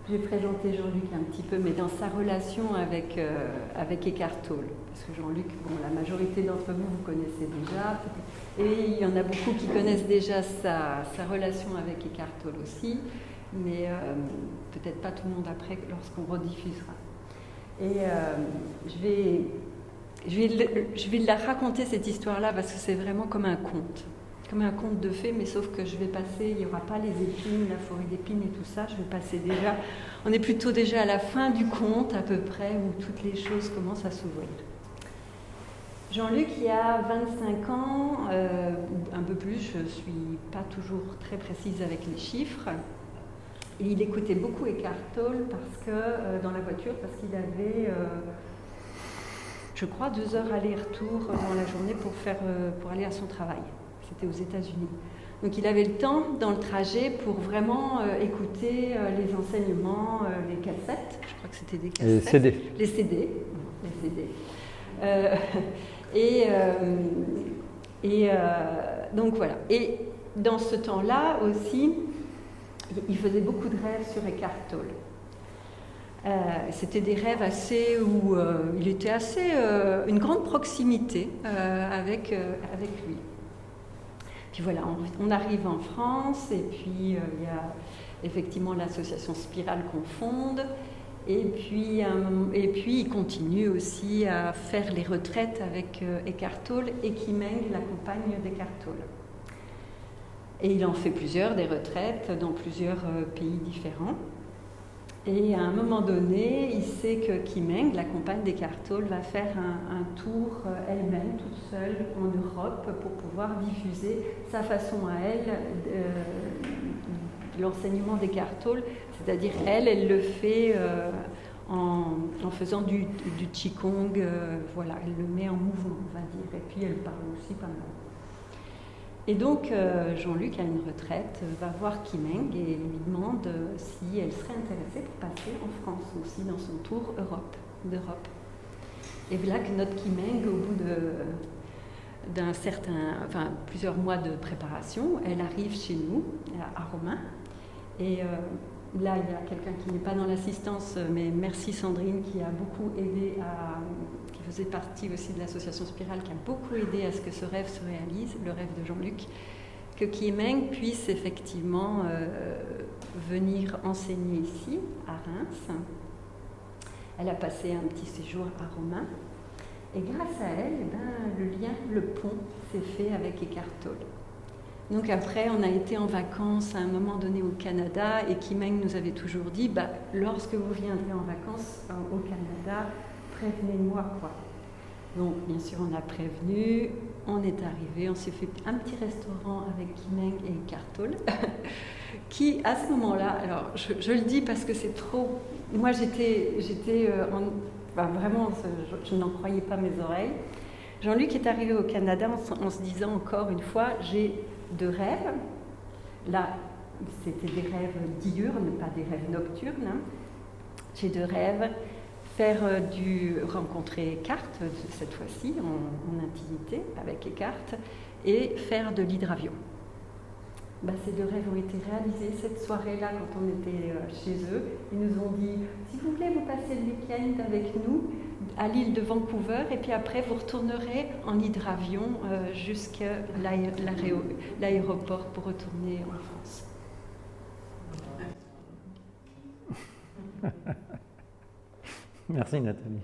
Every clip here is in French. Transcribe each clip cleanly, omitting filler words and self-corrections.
Je vais présenter Jean-Luc un petit peu, mais dans sa relation avec Eckhart Tolle. Parce que Jean-Luc, bon, la majorité d'entre vous, vous connaissez déjà. Et il y en a beaucoup qui connaissent déjà sa relation avec Eckhart Tolle aussi, mais peut-être pas tout le monde après lorsqu'on rediffusera. Et je vais la raconter cette histoire-là parce que c'est vraiment comme un conte de fées, mais sauf que je vais passer, il n'y aura pas les épines, la forêt d'épines et tout ça, je vais passer déjà, on est plutôt déjà à la fin du conte à peu près, où toutes les choses commencent à s'ouvrir. Jean-Luc, il y a 25 ans, un peu plus, je ne suis pas toujours très précise avec les chiffres, et il écoutait beaucoup Eckhart Tolle parce que, dans la voiture, parce qu'il avait, je crois, 2 heures aller-retour dans la journée pour aller à son travail. C'était aux États-Unis. Donc il avait le temps dans le trajet pour vraiment écouter les enseignements, les cassettes. Je crois que c'était des cassettes. Les CD. Donc voilà. Et dans ce temps-là aussi, il faisait beaucoup de rêves sur Eckhart Tolle. C'était des rêves où il était assez une grande proximité avec lui. Puis voilà, on arrive en France et puis il y a effectivement l'association Spirale qu'on fonde et puis il continue aussi à faire les retraites avec Eckhart Tolle et Kim Eng, la compagne d'Eckhart Tolle. Et il en fait plusieurs, des retraites dans plusieurs pays différents. Et à un moment donné, il sait que Kim Eng, la compagne d'Eckhart Tolle, va faire un tour elle-même, toute seule, en Europe, pour pouvoir diffuser sa façon à elle, l'enseignement d'Eckhart Tolle. C'est-à-dire, elle le fait en faisant du Qigong, voilà, elle le met en mouvement, on va dire. Et puis, elle parle aussi pas mal. Et donc, Jean-Luc, à une retraite, va voir Kim Eng et lui demande si elle serait intéressée pour passer en France aussi dans son tour d'Europe. Et voilà que notre Kim Eng, au bout plusieurs mois de préparation, elle arrive chez nous, à Romain. Et là, il y a quelqu'un qui n'est pas dans l'assistance, mais merci Sandrine, qui a beaucoup aidé qui faisait partie aussi de l'association Spirale, qui a beaucoup aidé à ce que ce rêve se réalise, le rêve de Jean-Luc, que Kim Eng puisse effectivement venir enseigner ici, à Reims. Elle a passé un petit séjour à Romain, et grâce à elle, le pont s'est fait avec Eckhart Tolle. Donc après, on a été en vacances à un moment donné au Canada, et Kim Eng nous avait toujours dit, lorsque vous viendrez en vacances au Canada, prévenez-moi, quoi. Donc, bien sûr, on a prévenu, on est arrivé, on s'est fait un petit restaurant avec Kim Eng et Eckhart Tolle, qui, à ce moment-là, alors, je le dis parce que c'est trop... Moi, vraiment, je n'en croyais pas mes oreilles. Jean-Luc est arrivé au Canada en se disant encore une fois, j'ai 2 rêves. Là, c'était des rêves diurnes, pas des rêves nocturnes. Hein. J'ai 2 rêves. Rencontrer Eckhart, cette fois-ci, en intimité avec Eckhart, et faire de l'hydravion. Ces 2 rêves ont été réalisés cette soirée-là quand on était chez eux. Ils nous ont dit, si vous voulez, vous passez le week-end avec nous à l'île de Vancouver, et puis après, vous retournerez en hydravion jusqu'à l'aéroport pour retourner en France. Merci Nathalie.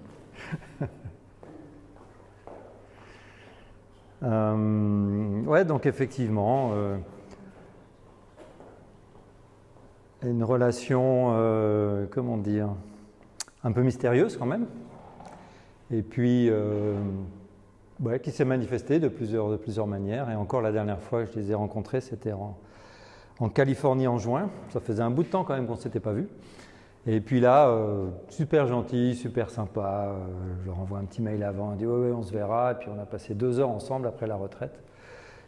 Donc effectivement, une relation, comment dire, un peu mystérieuse quand même, et puis qui s'est manifestée de plusieurs manières. Et encore la dernière fois que je les ai rencontrés, c'était en Californie en juin. Ça faisait un bout de temps quand même qu'on ne s'était pas vus. Et puis là, super gentil, super sympa, je leur envoie un petit mail avant, on dit ouais, on se verra, et puis on a passé 2 heures ensemble après la retraite,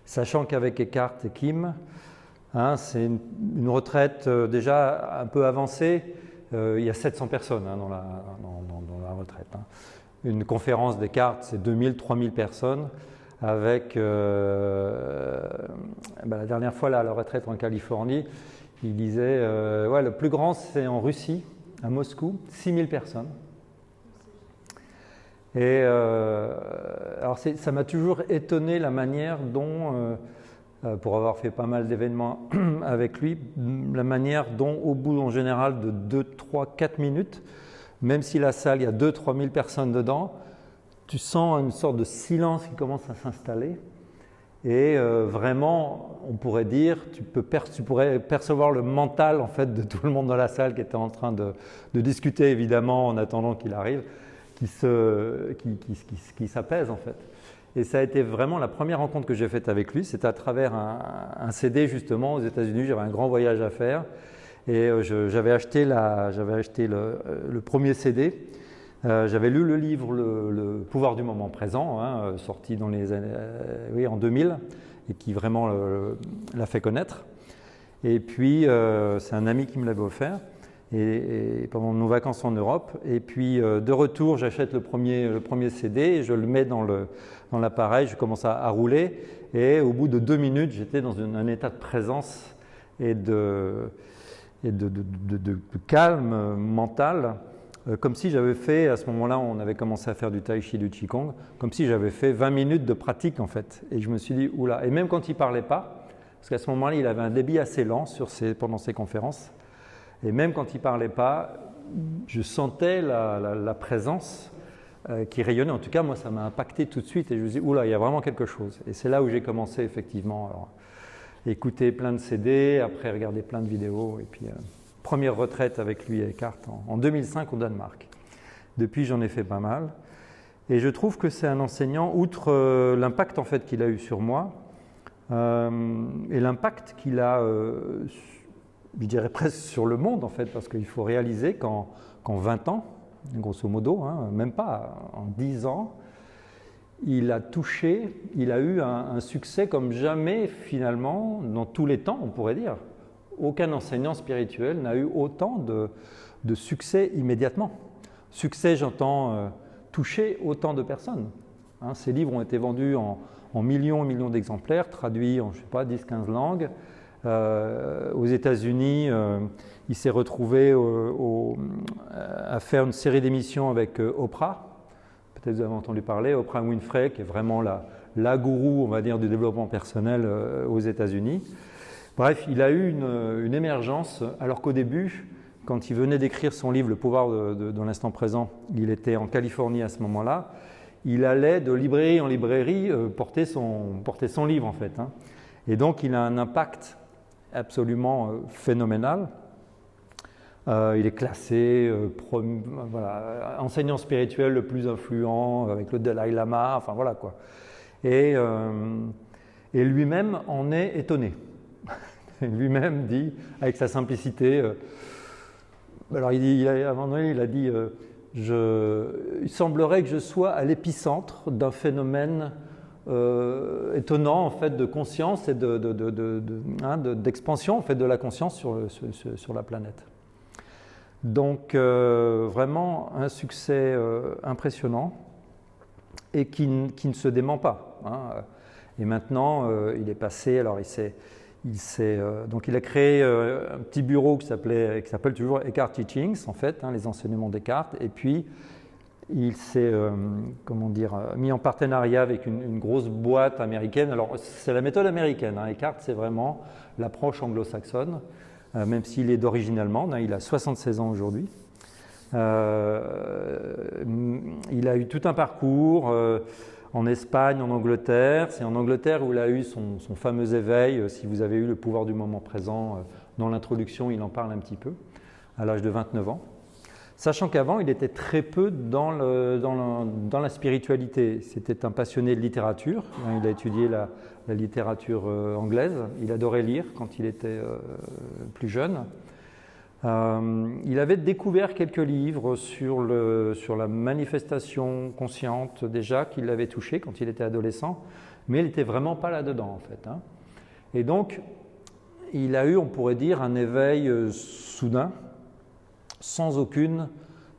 sachant qu'avec Eckhart et Kim, c'est une retraite déjà un peu avancée, il y a 700 personnes dans la retraite. Une conférence d'Eckhart, c'est 2000, 3000 personnes, avec la dernière fois là, à la retraite en Californie, il disait ouais, le plus grand c'est en Russie, à Moscou, 6000 personnes. Et alors ça m'a toujours étonné la manière dont, pour avoir fait pas mal d'événements avec lui, la manière dont au bout en général de 2, 3, 4 minutes, même si la salle, il y a 2-3 000 personnes dedans, tu sens une sorte de silence qui commence à s'installer. Et vraiment, on pourrait dire, tu pourrais percevoir le mental en fait, de tout le monde dans la salle qui était en train de discuter, évidemment, en attendant qu'il arrive, qui s'apaise en fait. Et ça a été vraiment la première rencontre que j'ai faite avec lui. C'était à travers un CD justement aux États-Unis. J'avais un grand voyage à faire et j'avais acheté le premier CD. J'avais lu le livre Le pouvoir du moment présent, hein, sorti dans les années, en 2000 et qui vraiment l'a fait connaître. Et puis c'est un ami qui me l'avait offert. Et pendant nos vacances en Europe. Et puis de retour, j'achète le premier CD et je le mets dans l'appareil, je commence à rouler. Et au bout de 2 minutes, j'étais dans un état de présence et de calme mental, comme si j'avais fait, à ce moment-là, on avait commencé à faire du tai chi, du qigong, comme si j'avais fait 20 minutes de pratique en fait. Et je me suis dit, oula, et même quand il ne parlait pas, parce qu'à ce moment-là, il avait un débit assez lent pendant ses conférences. Et même quand il ne parlait pas, je sentais la présence qui rayonnait. En tout cas, moi, ça m'a impacté tout de suite. Et je me suis dit, oula, il y a vraiment quelque chose. Et c'est là où j'ai commencé, effectivement, alors, écouter plein de CD, après regarder plein de vidéos. Et puis, première retraite avec lui et Eckhart en 2005 au Danemark. Depuis, j'en ai fait pas mal. Et je trouve que c'est un enseignant, outre l'impact en fait, qu'il a eu sur moi, et l'impact qu'il a je dirais presque sur le monde en fait, parce qu'il faut réaliser qu'en 20 ans, grosso modo, hein, même pas, en 10 ans, il a eu un succès comme jamais finalement, dans tous les temps, on pourrait dire. Aucun enseignant spirituel n'a eu autant de succès immédiatement. Succès, j'entends, toucher autant de personnes. Hein, ces livres ont été vendus en millions et millions d'exemplaires, traduits en, je sais pas, 10-15 langues. Aux États-Unis, il s'est retrouvé à faire une série d'émissions avec Oprah. Peut-être vous avez entendu parler, Oprah Winfrey, qui est vraiment la gourou, on va dire, du développement personnel aux États-Unis. Bref, il a eu une émergence, alors qu'au début, quand il venait d'écrire son livre Le pouvoir dans l'instant présent, il était en Californie à ce moment-là, il allait de librairie en librairie porter son livre en fait. Hein. Et donc il a un impact absolument phénoménal. Il est classé enseignant spirituel le plus influent avec le Dalai Lama, enfin voilà quoi. Et lui-même en est étonné. Lui-même dit, avec sa simplicité, alors à un moment donné, il a dit il semblerait que je sois à l'épicentre d'un phénomène étonnant en fait de conscience et d'expansion en fait de la conscience sur la planète. Donc vraiment un succès impressionnant et qui ne se dément pas. Hein. Et maintenant il est passé, alors donc il a créé un petit bureau qui s'appelle toujours Eckhart Teachings en fait, hein, les enseignements d'Eckhart, et puis il s'est mis en partenariat avec une grosse boîte américaine. Alors c'est la méthode américaine, hein. Eckhart c'est vraiment l'approche anglo-saxonne, même s'il est d'origine allemande, hein, il a 76 ans aujourd'hui. Il a eu tout un parcours en Espagne, en Angleterre. C'est en Angleterre où il a eu son fameux éveil. Si vous avez eu le pouvoir du moment présent, dans l'introduction, il en parle un petit peu, à l'âge de 29 ans. Sachant qu'avant, il était très peu dans la spiritualité. C'était un passionné de littérature. Il a étudié la littérature anglaise. Il adorait lire quand il était plus jeune. Il avait découvert quelques livres sur la manifestation consciente déjà, qui l'avait touché quand il était adolescent, mais il n'était vraiment pas là-dedans en fait. Hein. Et donc, il a eu, on pourrait dire, un éveil soudain, sans aucune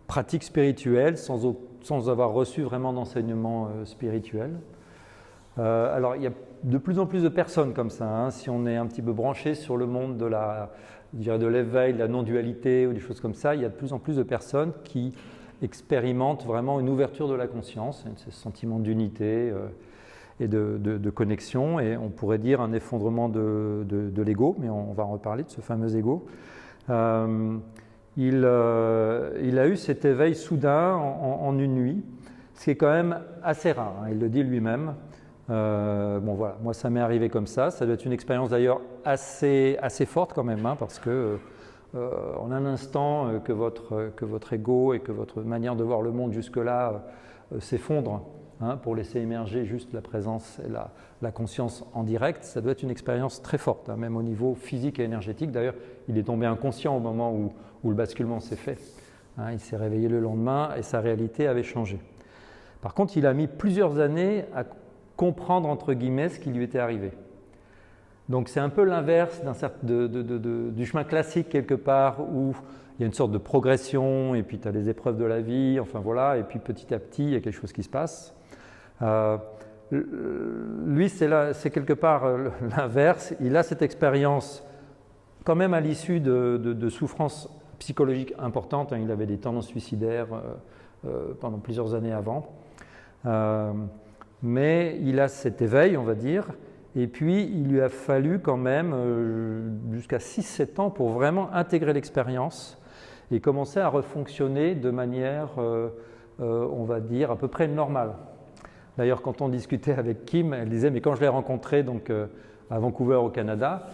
pratique spirituelle, sans avoir reçu vraiment d'enseignement spirituel. Alors, il y a de plus en plus de personnes comme ça, hein, si on est un petit peu branché sur le monde de l'éveil, de la non-dualité ou des choses comme ça, il y a de plus en plus de personnes qui expérimentent vraiment une ouverture de la conscience, ce sentiment d'unité et de connexion, et on pourrait dire un effondrement de l'ego, mais on va en reparler de ce fameux ego. Il a eu cet éveil soudain en une nuit, ce qui est quand même assez rare, hein, il le dit lui-même. Bon voilà, moi ça m'est arrivé comme ça doit être une expérience d'ailleurs assez forte quand même, hein, parce que en un instant que votre ego et que votre manière de voir le monde jusque-là s'effondre, hein, pour laisser émerger juste la présence et la conscience en direct, ça doit être une expérience très forte, hein, même au niveau physique et énergétique. D'ailleurs, il est tombé inconscient au moment où le basculement s'est fait, hein, il s'est réveillé le lendemain et sa réalité avait changé. Par contre, il a mis plusieurs années à comprendre, entre guillemets, ce qui lui était arrivé. Donc c'est un peu l'inverse du chemin classique quelque part, où il y a une sorte de progression, et puis tu as les épreuves de la vie, enfin voilà, et puis petit à petit, il y a quelque chose qui se passe. Lui, c'est quelque part l'inverse. Il a cette expérience quand même à l'issue de souffrances psychologiques importantes, hein. Il avait des tendances suicidaires pendant plusieurs années avant. Mais il a cet éveil, on va dire, et puis il lui a fallu quand même jusqu'à 6-7 ans pour vraiment intégrer l'expérience et commencer à refonctionner de manière, on va dire, à peu près normale. D'ailleurs, quand on discutait avec Kim, elle disait, mais quand je l'ai rencontré donc, à Vancouver au Canada,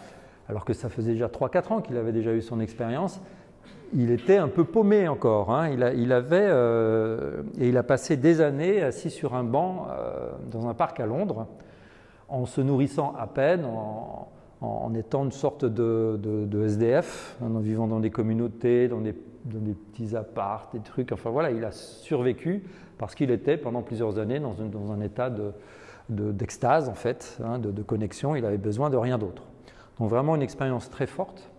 alors que ça faisait déjà 3-4 ans qu'il avait déjà eu son expérience, il était un peu paumé encore, hein. Il a passé des années assis sur un banc dans un parc à Londres, en se nourrissant à peine, en étant une sorte de SDF, hein, en vivant dans des communautés, dans des petits apparts, des trucs. Enfin voilà, il a survécu parce qu'il était pendant plusieurs années dans un état d'extase en fait, hein, de connexion. Il avait besoin de rien d'autre. Donc vraiment une expérience très forte.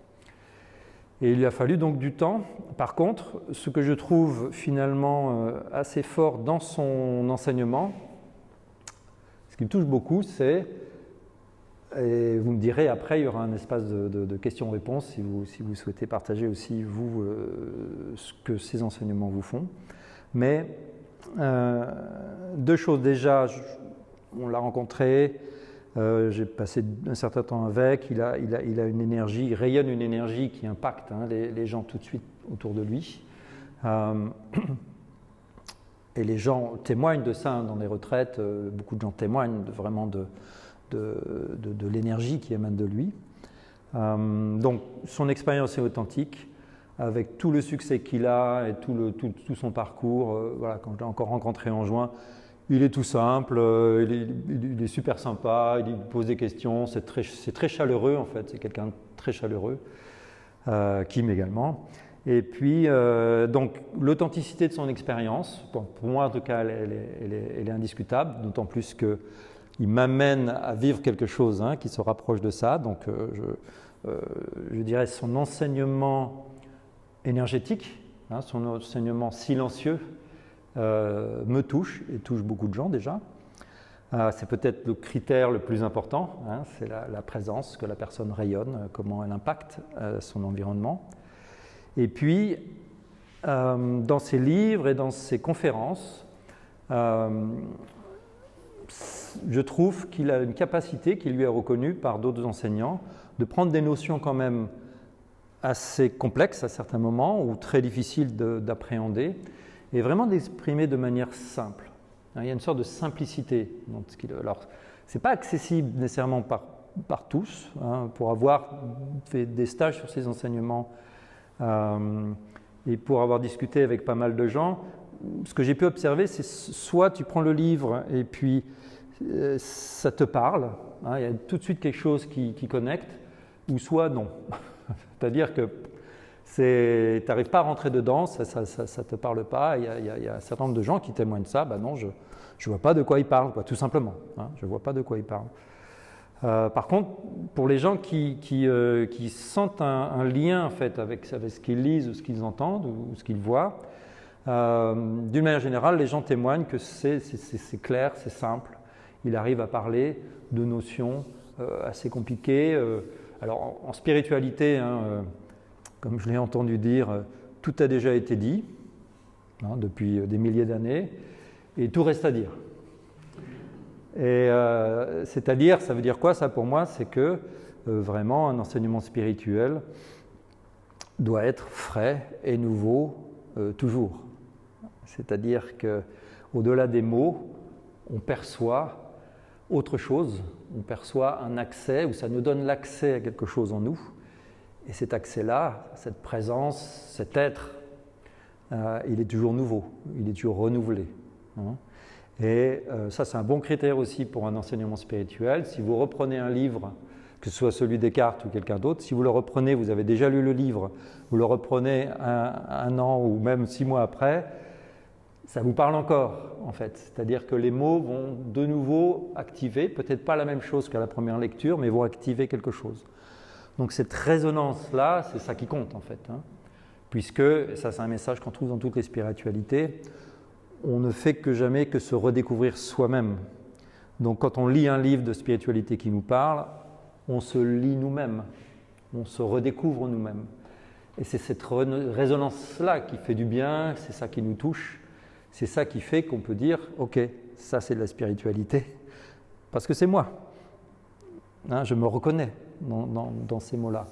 Et il lui a fallu donc du temps. Par contre, ce que je trouve finalement assez fort dans son enseignement, ce qui me touche beaucoup, c'est, et vous me direz après, il y aura un espace de questions-réponses si vous souhaitez partager aussi, vous, ce que ces enseignements vous font. Mais deux choses. Déjà, on l'a rencontré, j'ai passé un certain temps avec, il a une énergie, il rayonne une énergie qui impacte, hein, les gens tout de suite autour de lui. Et les gens témoignent de ça, hein, dans les retraites, beaucoup de gens témoignent vraiment de l'énergie qui émane de lui. Donc son expérience est authentique, avec tout le succès qu'il a et tout son parcours. Voilà, quand je l'ai encore rencontré en juin, il est tout simple, il est super sympa, il pose des questions, c'est très chaleureux en fait, c'est quelqu'un de très chaleureux, Kim également. Et puis, donc, l'authenticité de son expérience, bon, pour moi en tout cas, elle est indiscutable, d'autant plus qu'il m'amène à vivre quelque chose, hein, qui se rapproche de ça. Donc, je dirais son enseignement énergétique, hein, son enseignement silencieux, me touche et touche beaucoup de gens déjà. C'est peut-être le critère le plus important, hein, c'est la présence, que la personne rayonne, comment elle impacte son environnement. Et puis, dans ses livres et dans ses conférences, je trouve qu'il a une capacité qui lui est reconnue par d'autres enseignants de prendre des notions quand même assez complexes à certains moments ou très difficiles d'appréhender et vraiment d'exprimer de manière simple. Il y a une sorte de simplicité dans ce qu'il... Alors, ce n'est pas accessible nécessairement par tous, hein, pour avoir fait des stages sur ces enseignements et pour avoir discuté avec pas mal de gens, ce que j'ai pu observer, c'est soit tu prends le livre et puis ça te parle, hein, il y a tout de suite quelque chose qui connecte, ou soit non. C'est-à-dire que tu n'arrives pas à rentrer dedans, ça ne te parle pas. Il y a un certain nombre de gens qui témoignent ça, ben non, je ne vois pas de quoi ils parlent, quoi, tout simplement, hein, je ne vois pas de quoi ils parlent. Par contre, pour les gens qui sentent un lien en fait, avec ce qu'ils lisent ou ce qu'ils entendent ou ce qu'ils voient, d'une manière générale, les gens témoignent que c'est clair, c'est simple. il arrive à parler de notions assez compliquées. Alors en spiritualité, comme je l'ai entendu dire, tout a déjà été dit depuis des milliers d'années, et tout reste à dire. Et c'est-à-dire, ça veut dire quoi ça pour moi? C'est que vraiment un enseignement spirituel doit être frais et nouveau toujours. C'est-à-dire qu'au-delà des mots, on perçoit autre chose, on perçoit un accès, ou ça nous donne l'accès à quelque chose en nous. Et cet accès-là, cette présence, cet être, il est toujours nouveau, il est toujours renouvelé. Et ça, c'est un bon critère aussi pour un enseignement spirituel. Si vous reprenez un livre, que ce soit celui de Descartes ou quelqu'un d'autre, si vous le reprenez, vous avez déjà lu le livre, vous le reprenez un an ou même 6 mois après, ça vous parle encore, en fait. C'est-à-dire que les mots vont de nouveau activer, peut-être pas la même chose qu'à la première lecture, mais vont activer quelque chose. Donc cette résonance-là, c'est ça qui compte, en fait. Puisque, et ça c'est un message qu'on trouve dans toutes les spiritualités, on ne fait que jamais que se redécouvrir soi-même. Donc quand on lit un livre de spiritualité qui nous parle, on se lit nous-mêmes, on se redécouvre nous-mêmes. Et c'est cette résonance-là qui fait du bien, c'est ça qui nous touche, c'est ça qui fait qu'on peut dire « Ok, ça c'est de la spiritualité, parce que c'est moi. Je me reconnais dans ces mots-là.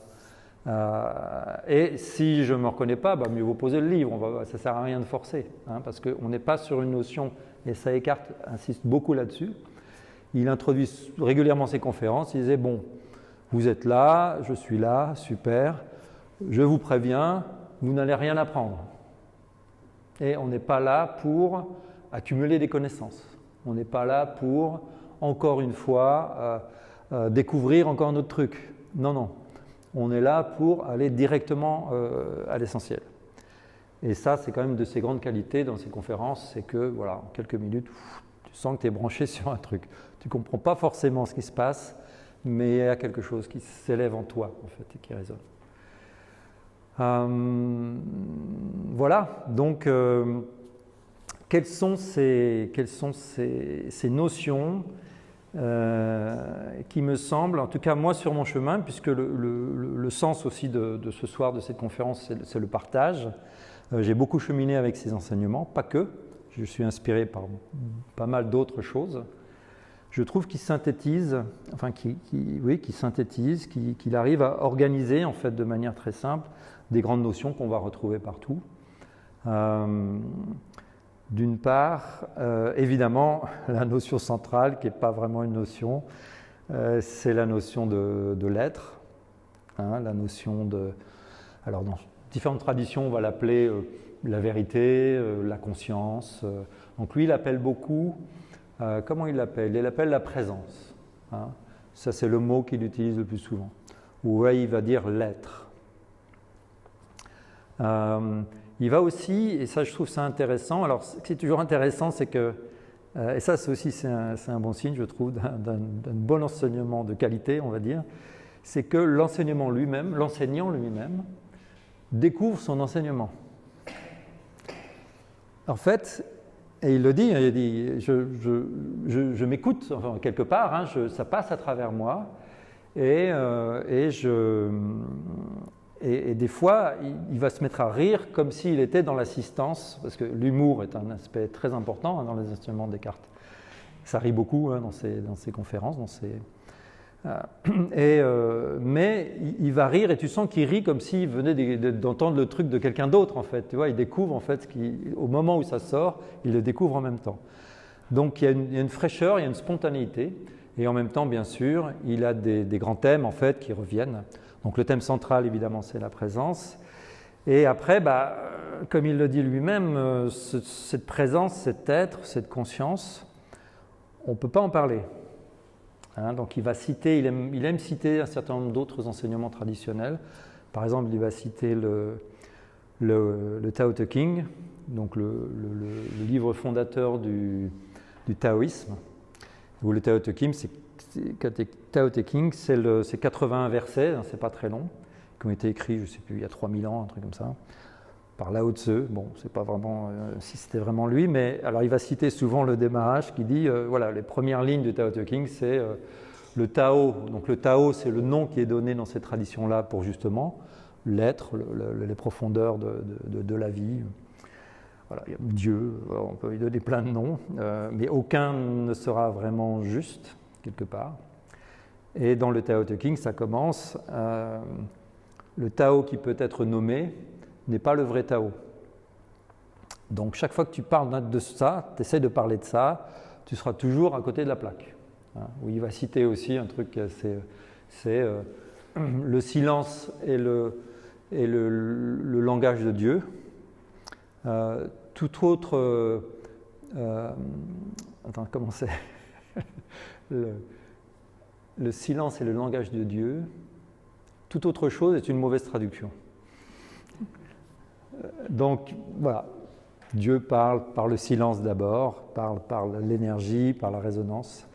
Et si je ne me reconnais pas, mieux vaut poser le livre, ça ne sert à rien de forcer, parce qu'on n'est pas sur une notion, et ça Eckhart insiste beaucoup là-dessus. Il introduit régulièrement ses conférences, il disait « Bon, vous êtes là, je suis là, super, je vous préviens, vous n'allez rien apprendre. » Et on n'est pas là pour accumuler des connaissances, on n'est pas là pour, encore une fois, découvrir encore un autre truc. Non, non. On est là pour aller directement à l'essentiel. Et ça, c'est quand même de ses grandes qualités dans ces conférences, c'est que, voilà, en quelques minutes, tu sens que tu es branché sur un truc. Tu ne comprends pas forcément ce qui se passe, mais il y a quelque chose qui s'élève en toi, en fait, et qui résonne. Voilà, donc, quelles sont ces notions qui me semble, en tout cas moi sur mon chemin, puisque le sens aussi de ce soir, de cette conférence, c'est le partage. J'ai beaucoup cheminé avec ces enseignements, pas que, je suis inspiré par pas mal d'autres choses. Je trouve qu'il synthétise, qu'il arrive à organiser en fait de manière très simple des grandes notions qu'on va retrouver partout. D'une part, évidemment, la notion centrale, qui n'est pas vraiment une notion, c'est la notion de l'être, la notion de... Alors, dans différentes traditions, on va l'appeler la vérité, la conscience. Donc lui, il appelle beaucoup... comment il l'appelle? Il l'appelle la présence. Ça, c'est le mot qu'il utilise le plus souvent. Ou il va dire l'être. Il va aussi, et ça je trouve ça intéressant, alors ce qui est toujours intéressant c'est que, et ça c'est aussi c'est un bon signe je trouve d'un bon enseignement de qualité on va dire, c'est que l'enseignant lui-même découvre son enseignement. En fait, et il dit je m'écoute enfin, quelque part, ça passe à travers moi et des fois, il va se mettre à rire comme s'il était dans l'assistance, parce que l'humour est un aspect très important dans les enseignements de Descartes. Ça rit beaucoup dans ses conférences, mais il va rire et tu sens qu'il rit comme s'il venait d'entendre le truc de quelqu'un d'autre en fait. Tu vois, il découvre en fait au moment où ça sort, il le découvre en même temps. Donc il y a une fraîcheur, il y a une spontanéité, et en même temps, bien sûr, il a des grands thèmes en fait qui reviennent. Donc le thème central, évidemment, c'est la présence. Et après, comme il le dit lui-même, cette présence, cet être, cette conscience, on ne peut pas en parler. Donc il va citer, il aime citer un certain nombre d'autres enseignements traditionnels. Par exemple, il va citer le Tao Te Ching, donc le livre fondateur du taoïsme. Où le Tao Te Ching, c'est 81 versets, c'est pas très long, qui ont été écrits, je ne sais plus, il y a 3000 ans, un truc comme ça. par Lao Tzu. Bon, c'est pas vraiment si c'était vraiment lui, mais alors il va citer souvent le démarrage qui dit voilà, les premières lignes du Tao Te Ching, c'est le Tao. Donc le Tao, c'est le nom qui est donné dans cette tradition-là pour justement l'être, les profondeurs de la vie. Voilà, il y a Dieu, on peut lui donner plein de noms, mais aucun ne sera vraiment juste, quelque part. Et dans le Tao Te Ching, ça commence, le Tao qui peut être nommé n'est pas le vrai Tao. Donc chaque fois que tu parles de ça, tu essaies de parler de ça, tu seras toujours à côté de la plaque. Hein, où il va citer aussi un truc, c'est le silence et le langage de Dieu. Tout autre... attends, comment c'est le silence et le langage de Dieu, toute autre chose est une mauvaise traduction. Donc, voilà. Dieu parle par le silence d'abord, parle par l'énergie, par la résonance.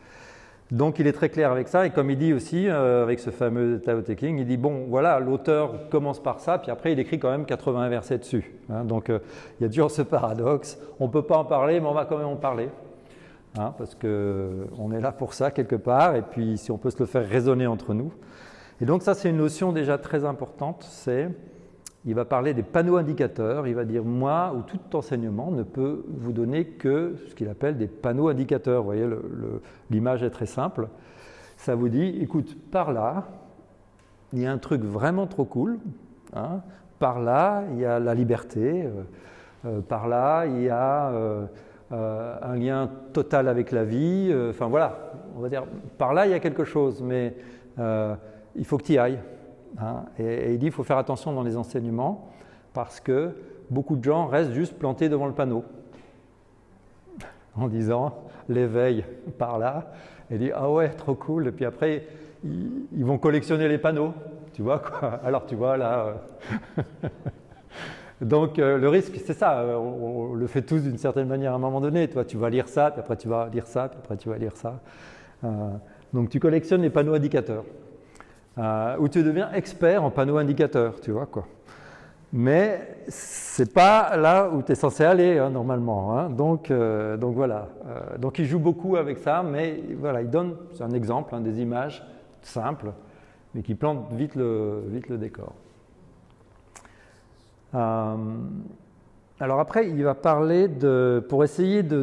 Donc, il est très clair avec ça. Et comme il dit aussi, avec ce fameux Tao Te Ching, il dit, bon, voilà, l'auteur commence par ça, puis après, il écrit quand même 80 versets dessus. Hein, donc, il y a toujours ce paradoxe. On ne peut pas en parler, mais on va quand même en parler. Hein, parce qu'on est là pour ça, quelque part. Et puis, si on peut se le faire résonner entre nous. Et donc, ça, c'est une notion déjà très importante. Il va parler des panneaux indicateurs. Il va dire, moi, ou tout enseignement ne peut vous donner que ce qu'il appelle des panneaux indicateurs. Vous voyez, l'image est très simple. Ça vous dit, écoute, par là, il y a un truc vraiment trop cool. Hein, par là, il y a la liberté. Par là, il y a un lien total avec la vie. Enfin, voilà, on va dire, par là, il y a quelque chose, mais il faut que tu y ailles. Hein, et il dit qu'il faut faire attention dans les enseignements parce que beaucoup de gens restent juste plantés devant le panneau en disant l'éveil par là et dit ah ouais trop cool et puis après ils vont collectionner les panneaux, tu vois quoi. Alors tu vois là donc le risque c'est ça, on le fait tous d'une certaine manière à un moment donné, toi tu vas lire ça puis après tu vas lire ça puis après tu vas lire ça, donc tu collectionnes les panneaux indicateurs. Où tu deviens expert en panneaux indicateurs, tu vois quoi. Mais c'est pas là où tu es censé aller hein, normalement. Hein. Donc voilà. Donc il joue beaucoup avec ça, mais voilà, il donne, c'est un exemple, hein, des images simples, mais qui plantent vite le décor. Alors après, il va parler pour essayer de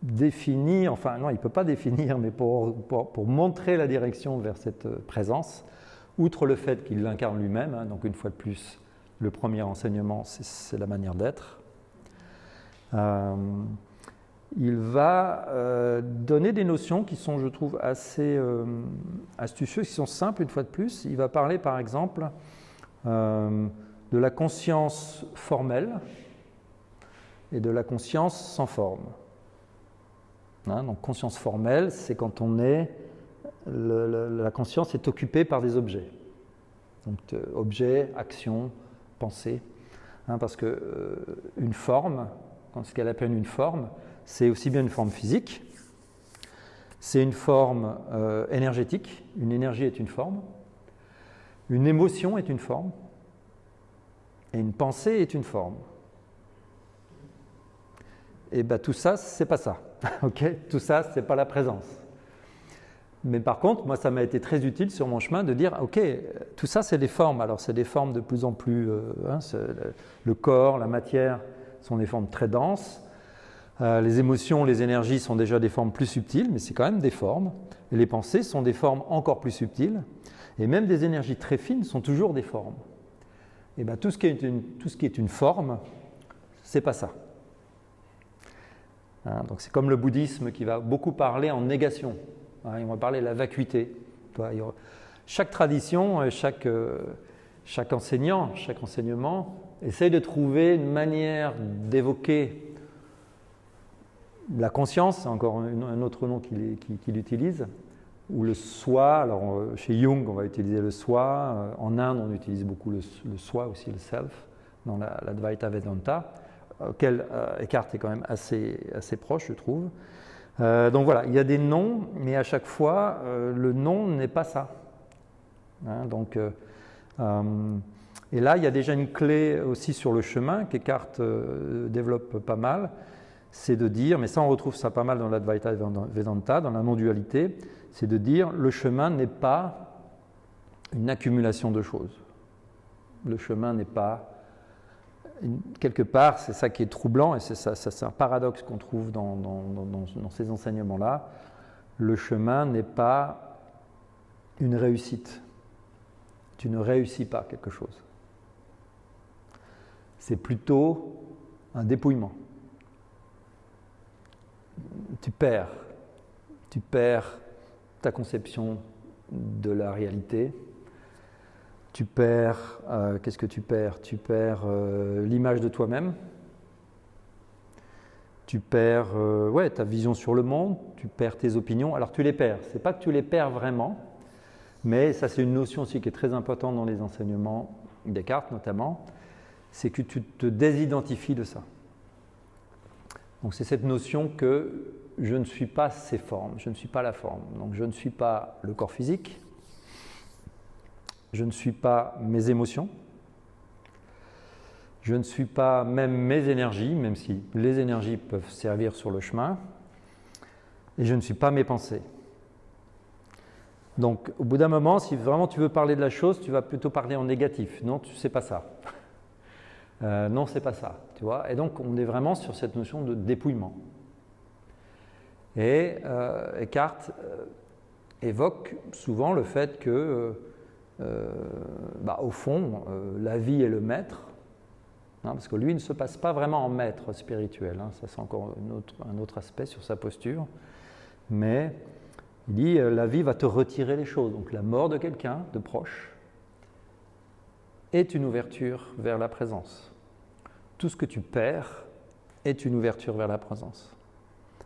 définir, enfin non, il ne peut pas définir, mais pour montrer la direction vers cette présence, outre le fait qu'il l'incarne lui-même, hein, donc une fois de plus, le premier enseignement, c'est la manière d'être. Il va donner des notions qui sont, je trouve, assez astucieuses, qui sont simples une fois de plus. Il va parler, par exemple, de la conscience formelle et de la conscience sans forme. Hein, donc conscience formelle, c'est quand on est, la conscience est occupée par des objets. Donc objet, action, pensée. Hein, parce que une forme, ce qu'elle appelle une forme, c'est aussi bien une forme physique, c'est une forme énergétique, une énergie est une forme, une émotion est une forme, et une pensée est une forme. Et bien tout ça, c'est pas ça. Okay, tout ça, c'est pas la présence. Mais par contre, moi, ça m'a été très utile sur mon chemin de dire, ok, tout ça, c'est des formes. Alors, c'est des formes de plus en plus... le corps, la matière sont des formes très denses. Les émotions, les énergies sont déjà des formes plus subtiles, mais c'est quand même des formes. Et les pensées sont des formes encore plus subtiles. Et même des énergies très fines sont toujours des formes. Et bien tout ce qui est une forme, c'est pas ça. Hein, donc c'est comme le bouddhisme qui va beaucoup parler en négation. Hein, il va parler de la vacuité. Chaque tradition, chaque enseignant, chaque enseignement essaie de trouver une manière d'évoquer la conscience, c'est encore un autre nom qu'il utilise, ou le soi. Alors chez Jung, on va utiliser le soi. En Inde, on utilise beaucoup le soi aussi, le self, dans l'Advaita Vedanta, auquel Eckhart est quand même assez proche, je trouve. Donc voilà, il y a des noms, mais à chaque fois, le nom n'est pas ça. Hein, donc, Et là, il y a déjà une clé aussi sur le chemin qu'Eckhart développe pas mal, c'est de dire, mais ça on retrouve ça pas mal dans l'Advaita Vedanta, dans la non-dualité, c'est de dire le chemin n'est pas une accumulation de choses. Le chemin n'est pas... Quelque part, c'est ça qui est troublant, et c'est un paradoxe qu'on trouve dans ces enseignements-là. Le chemin n'est pas une réussite. Tu ne réussis pas quelque chose. C'est plutôt un dépouillement. Tu perds ta conception de la réalité. Tu perds, qu'est-ce que tu perds? Tu perds l'image de toi-même. Tu perds ta vision sur le monde. Tu perds tes opinions. Alors tu les perds. C'est pas que tu les perds vraiment, mais ça c'est une notion aussi qui est très importante dans les enseignements Descartes notamment. C'est que tu te désidentifies de ça. Donc c'est cette notion que je ne suis pas ces formes, je ne suis pas la forme. Donc je ne suis pas le corps physique, je ne suis pas mes émotions, je ne suis pas même mes énergies, même si les énergies peuvent servir sur le chemin, et je ne suis pas mes pensées. Donc au bout d'un moment, si vraiment tu veux parler de la chose, tu vas plutôt parler en négatif. Non, tu ne sais pas ça. Non, c'est pas ça, tu vois. Et donc, on est vraiment sur cette notion de dépouillement. Et Eckhart évoque souvent le fait que, au fond, la vie est le maître, hein, parce que lui ne se passe pas vraiment en maître spirituel. Hein, ça, c'est encore un autre aspect sur sa posture. Mais il dit la vie va te retirer les choses. Donc, la mort de quelqu'un, de proche, est une ouverture vers la présence. Tout ce que tu perds est une ouverture vers la présence.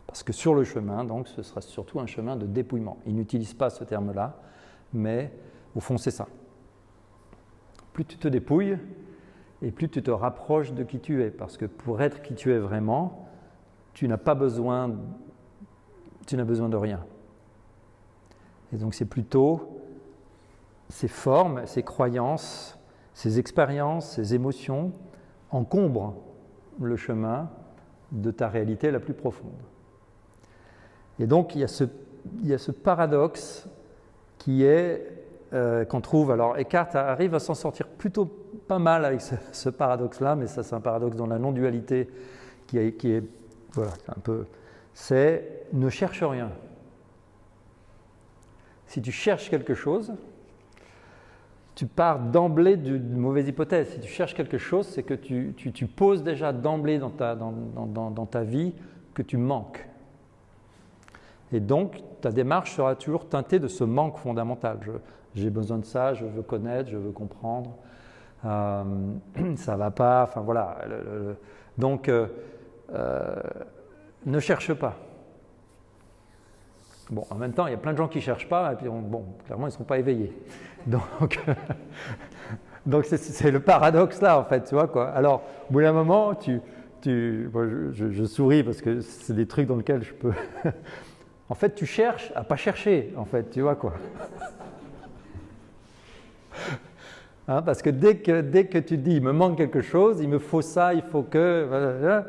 Parce que sur le chemin, donc, ce sera surtout un chemin de dépouillement. Il n'utilise pas ce terme-là, mais au fond, c'est ça. Plus tu te dépouilles, et plus tu te rapproches de qui tu es. Parce que pour être qui tu es vraiment, tu n'as besoin de rien. Et donc, c'est plutôt ces formes, ces croyances, ces expériences, ces émotions encombrent le chemin de ta réalité la plus profonde. Et donc, il y a ce paradoxe qui est, qu'on trouve, alors Eckhart arrive à s'en sortir plutôt pas mal avec ce paradoxe-là, mais ça c'est un paradoxe dans la non-dualité qui est voilà, un peu, c'est ne cherche rien. Si tu cherches quelque chose, tu pars d'emblée d'une mauvaise hypothèse. Si tu cherches quelque chose, c'est que tu poses déjà d'emblée dans ta vie que tu manques. Et donc, ta démarche sera toujours teintée de ce manque fondamental. J'ai besoin de ça, je veux connaître, je veux comprendre, ça ne va pas, enfin voilà. Donc, ne cherche pas. Bon, en même temps, il y a plein de gens qui ne cherchent pas, et puis clairement, ils ne seront pas éveillés. Donc c'est le paradoxe là, en fait, tu vois, quoi. Alors, au bout d'un moment, je souris parce que c'est des trucs dans lesquels je peux... En fait, tu cherches à ne pas chercher, en fait, tu vois, quoi. Hein, parce que dès que tu dis, il me manque quelque chose, il me faut ça, il faut que... Voilà,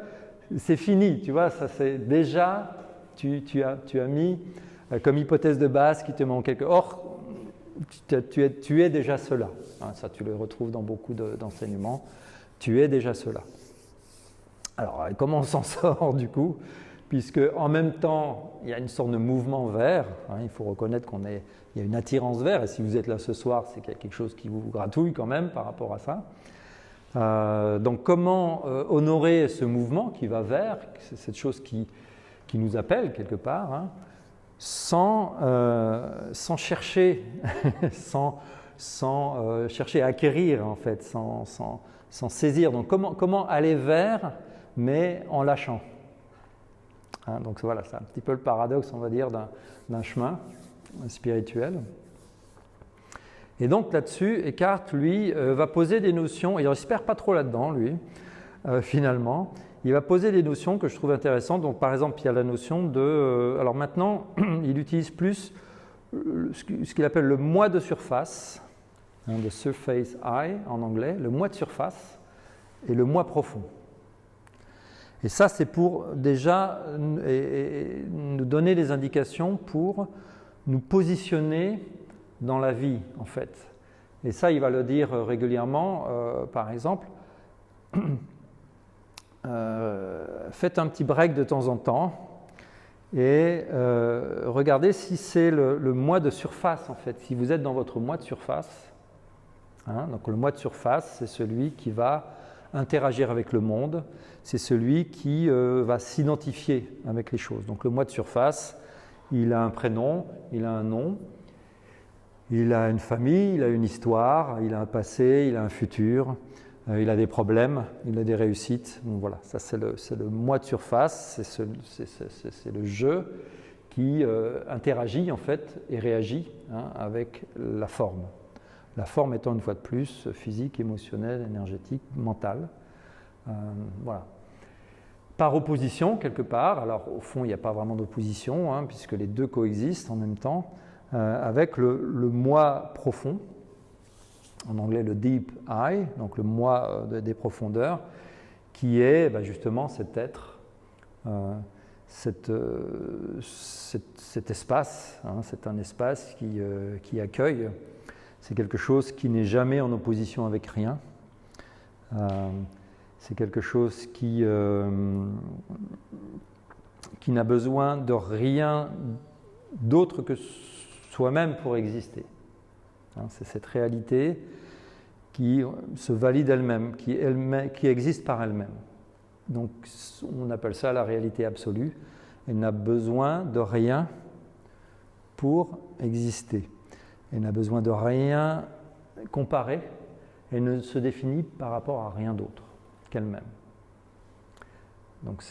c'est fini, tu vois, ça c'est déjà, tu as mis comme hypothèse de base qu'il te manque quelque chose. Or, tu es déjà cela. Hein, ça, tu le retrouves dans beaucoup d'enseignements. Tu es déjà cela. Alors, comment on s'en sort du coup? Puisque en même temps, il y a une sorte de mouvement vers. Hein, il faut reconnaître il y a une attirance vers. Et si vous êtes là ce soir, c'est qu'il y a quelque chose qui vous gratouille quand même par rapport à ça. Donc, comment honorer ce mouvement qui va vers, c'est cette chose qui nous appelle quelque part, hein, sans chercher, sans chercher à acquérir en fait, sans saisir. Donc comment aller vers, mais en lâchant. Hein, donc voilà, c'est un petit peu le paradoxe, on va dire, d'un chemin spirituel. Et donc là-dessus, Eckhart, lui, va poser des notions, et il ne se perd pas trop là-dedans, lui, finalement. Il va poser des notions que je trouve intéressantes. Donc, par exemple, il y a la notion de... alors maintenant, il utilise plus ce qu'il appelle le moi de surface the surface I en anglais, le moi de surface et le moi profond. Et ça, c'est pour déjà nous donner des indications pour nous positionner dans la vie, en fait. Et ça, il va le dire régulièrement, par exemple, faites un petit break de temps en temps et regardez si c'est le moi de surface, en fait, si vous êtes dans votre moi de surface. Donc le moi de surface, c'est celui qui va interagir avec le monde, c'est celui qui va s'identifier avec les choses. Donc le moi de surface, il a un prénom, il a un nom, il a une famille, il a une histoire, il a un passé, il a un futur, il a des problèmes, il a des réussites. Donc voilà, ça c'est le moi de surface, c'est le jeu qui interagit en fait et réagit avec la forme. La forme étant une fois de plus physique, émotionnelle, énergétique, mentale. Voilà. Par opposition, quelque part, alors au fond il n'y a pas vraiment d'opposition, puisque les deux coexistent en même temps, avec le moi profond, en anglais le deep I, donc le moi des profondeurs, qui est justement cet être, cet espace, c'est un espace qui accueille. C'est quelque chose qui n'est jamais en opposition avec rien. C'est quelque chose qui n'a besoin de rien d'autre que soi-même pour exister. C'est cette réalité qui se valide elle-même, qui existe par elle-même. Donc on appelle ça la réalité absolue. Elle n'a besoin de rien pour exister. Elle n'a besoin de rien comparer, elle ne se définit par rapport à rien d'autre qu'elle-même. Donc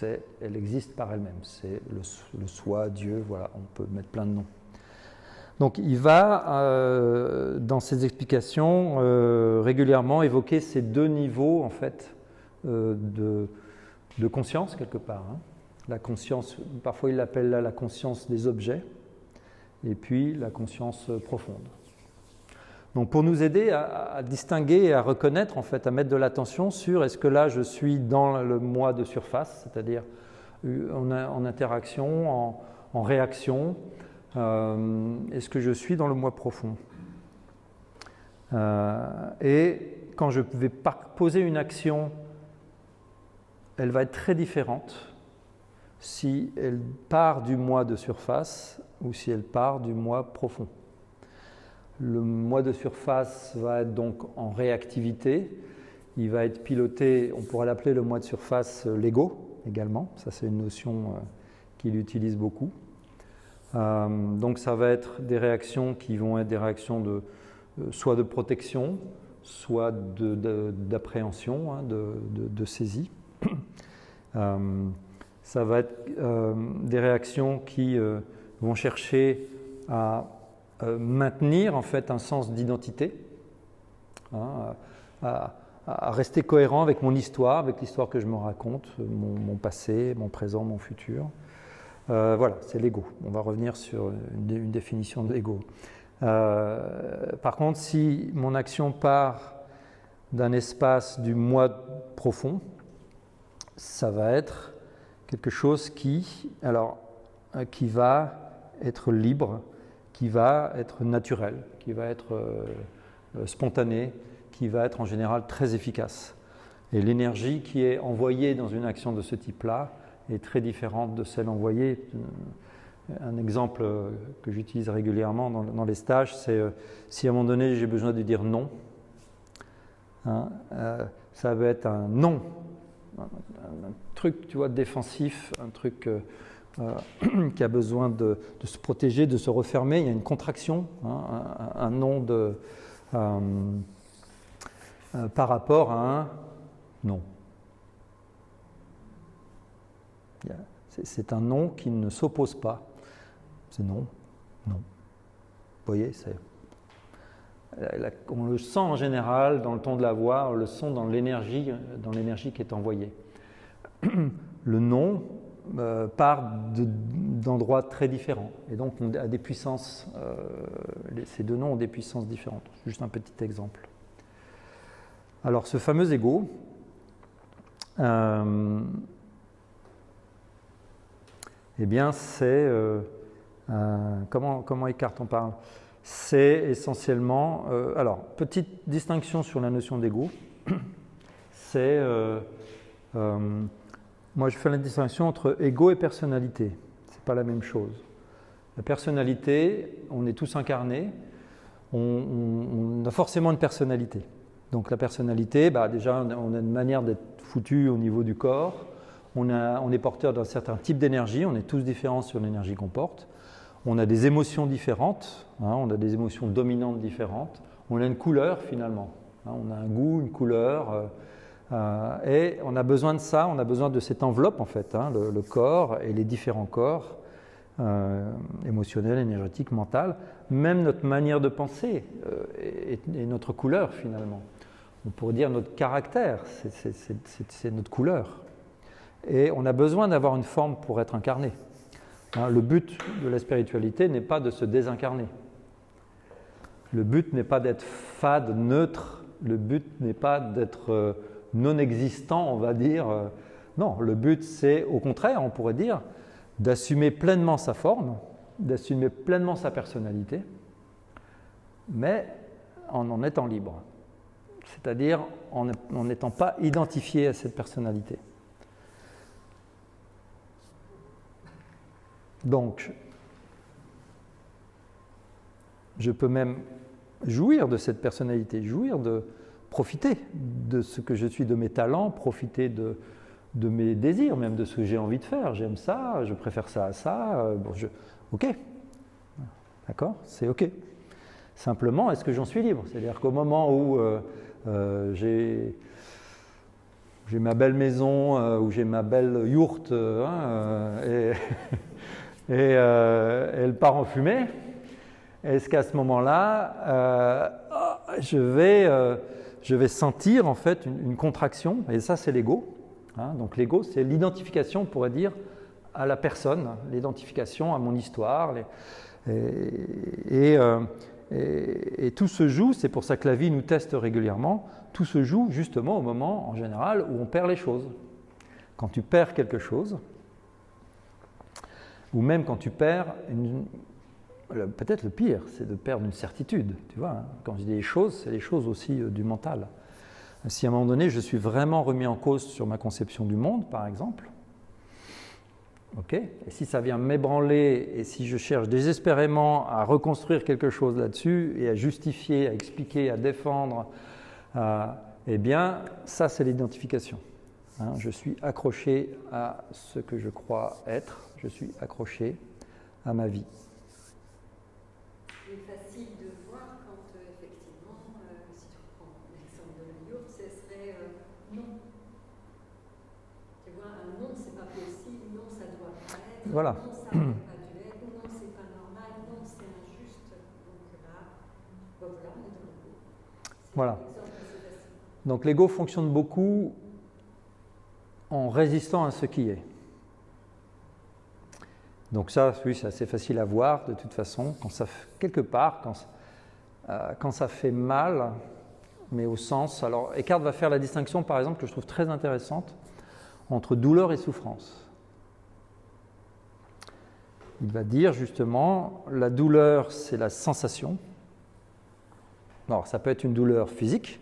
elle existe par elle-même, c'est le soi, Dieu, voilà, on peut mettre plein de noms. Donc il va, dans ses explications, régulièrement évoquer ces deux niveaux en fait, de conscience quelque part. La conscience, parfois il l'appelle là la conscience des objets, et puis la conscience profonde. Donc pour nous aider à distinguer et à reconnaître, en fait, à mettre de l'attention sur est-ce que là je suis dans le moi de surface, c'est-à-dire en interaction, en réaction, est-ce que je suis dans le moi profond. Et quand je vais poser une action, elle va être très différente si elle part du moi de surface ou si elle part du moi profond. Le moi de surface va être donc en réactivité, il va être piloté, on pourrait l'appeler le moi de surface l'ego également, ça c'est une notion qu'il utilise beaucoup. Donc ça va être des réactions qui vont être des réactions soit de protection, soit d'appréhension, de saisie. Ça va être des réactions qui vont chercher à maintenir en fait un sens d'identité, à rester cohérent avec mon histoire, avec l'histoire que je me raconte, mon passé, mon présent, mon futur. Voilà, c'est l'ego. On va revenir sur une définition de l'ego. Par contre, si mon action part d'un espace du moi profond, ça va être quelque chose qui va être libre, qui va être naturel, qui va être spontané, qui va être en général très efficace. Et l'énergie qui est envoyée dans une action de ce type-là est très différente de celle envoyée. Un exemple que j'utilise régulièrement dans les stages, c'est si à un moment donné j'ai besoin de dire non, ça va être un non, un truc, tu vois, défensif, un truc qui a besoin de se protéger, de se refermer. Il y a une contraction, un non par rapport à un non. C'est un non qui ne s'oppose pas. C'est non, non. Vous voyez, on le sent en général dans le ton de la voix, on le sent dans l'énergie qui est envoyée. Le non, part d'endroits très différents. Et donc, on a des puissances, ces deux noms ont des puissances différentes. Juste un petit exemple. Alors, ce fameux ego, eh bien, c'est... comment Eckhart en parle? C'est essentiellement... alors, petite distinction sur la notion d'ego. C'est... moi, je fais la distinction entre ego et personnalité. C'est pas la même chose. La personnalité, on est tous incarnés, on a forcément une personnalité. Donc la personnalité, déjà, on a une manière d'être foutu au niveau du corps, on est porteur d'un certain type d'énergie, on est tous différents sur l'énergie qu'on porte, on a des émotions différentes, on a des émotions dominantes différentes, on a une couleur finalement, on a un goût, une couleur, et on a besoin de ça, on a besoin de cette enveloppe en fait, le corps et les différents corps, émotionnel, énergétique, mental, même notre manière de penser est notre couleur finalement. On pourrait dire notre caractère, c'est notre couleur. Et on a besoin d'avoir une forme pour être incarné. Le but de la spiritualité n'est pas de se désincarner. Le but n'est pas d'être fade, neutre. Le but n'est pas d'être non existant, on va dire. Non, le but c'est au contraire, on pourrait dire, d'assumer pleinement sa forme, d'assumer pleinement sa personnalité, mais en étant libre. C'est-à-dire en n'étant pas identifié à cette personnalité. Donc, je peux même jouir de cette personnalité, jouir de profiter de ce que je suis, de mes talents, profiter de mes désirs, même de ce que j'ai envie de faire. J'aime ça, je préfère ça à ça. Ok, d'accord, c'est ok. Simplement, est-ce que j'en suis libre? C'est-à-dire qu'au moment où j'ai ma belle maison, où j'ai ma belle yourte, et elle part en fumée, est-ce qu'à ce moment-là, je vais sentir en fait une contraction, et ça c'est l'ego. Donc l'ego, c'est l'identification, on pourrait dire, à la personne, l'identification à mon histoire. Et tout se joue, c'est pour ça que la vie nous teste régulièrement, tout se joue justement au moment, en général, où on perd les choses. Quand tu perds quelque chose, ou même quand tu perds, peut-être le pire, c'est de perdre une certitude. Tu vois, quand je dis les choses, c'est les choses aussi du mental. Si à un moment donné, je suis vraiment remis en cause sur ma conception du monde, par exemple, et si ça vient m'ébranler, et si je cherche désespérément à reconstruire quelque chose là-dessus, et à justifier, à expliquer, à défendre, eh bien, ça c'est l'identification. Je suis accroché à ce que je crois être, je suis accroché à ma vie. C'est facile de voir quand effectivement, si tu reprends l'exemple de la yourte, ce serait non. Tu vois, un non, c'est pas possible, non, ça doit pas être, voilà. Non, ça n'aurait pas dû être, non, c'est pas normal, non, c'est injuste. Donc là, voilà, on est dans l'ego. Voilà. Donc l'ego fonctionne beaucoup en résistant à ce qui est. Donc ça, oui, c'est assez facile à voir de toute façon, quand ça, quelque part, quand ça fait mal, mais au sens... Alors Eckhart va faire la distinction, par exemple, que je trouve très intéressante, entre douleur et souffrance. Il va dire justement, la douleur, c'est la sensation. Alors ça peut être une douleur physique,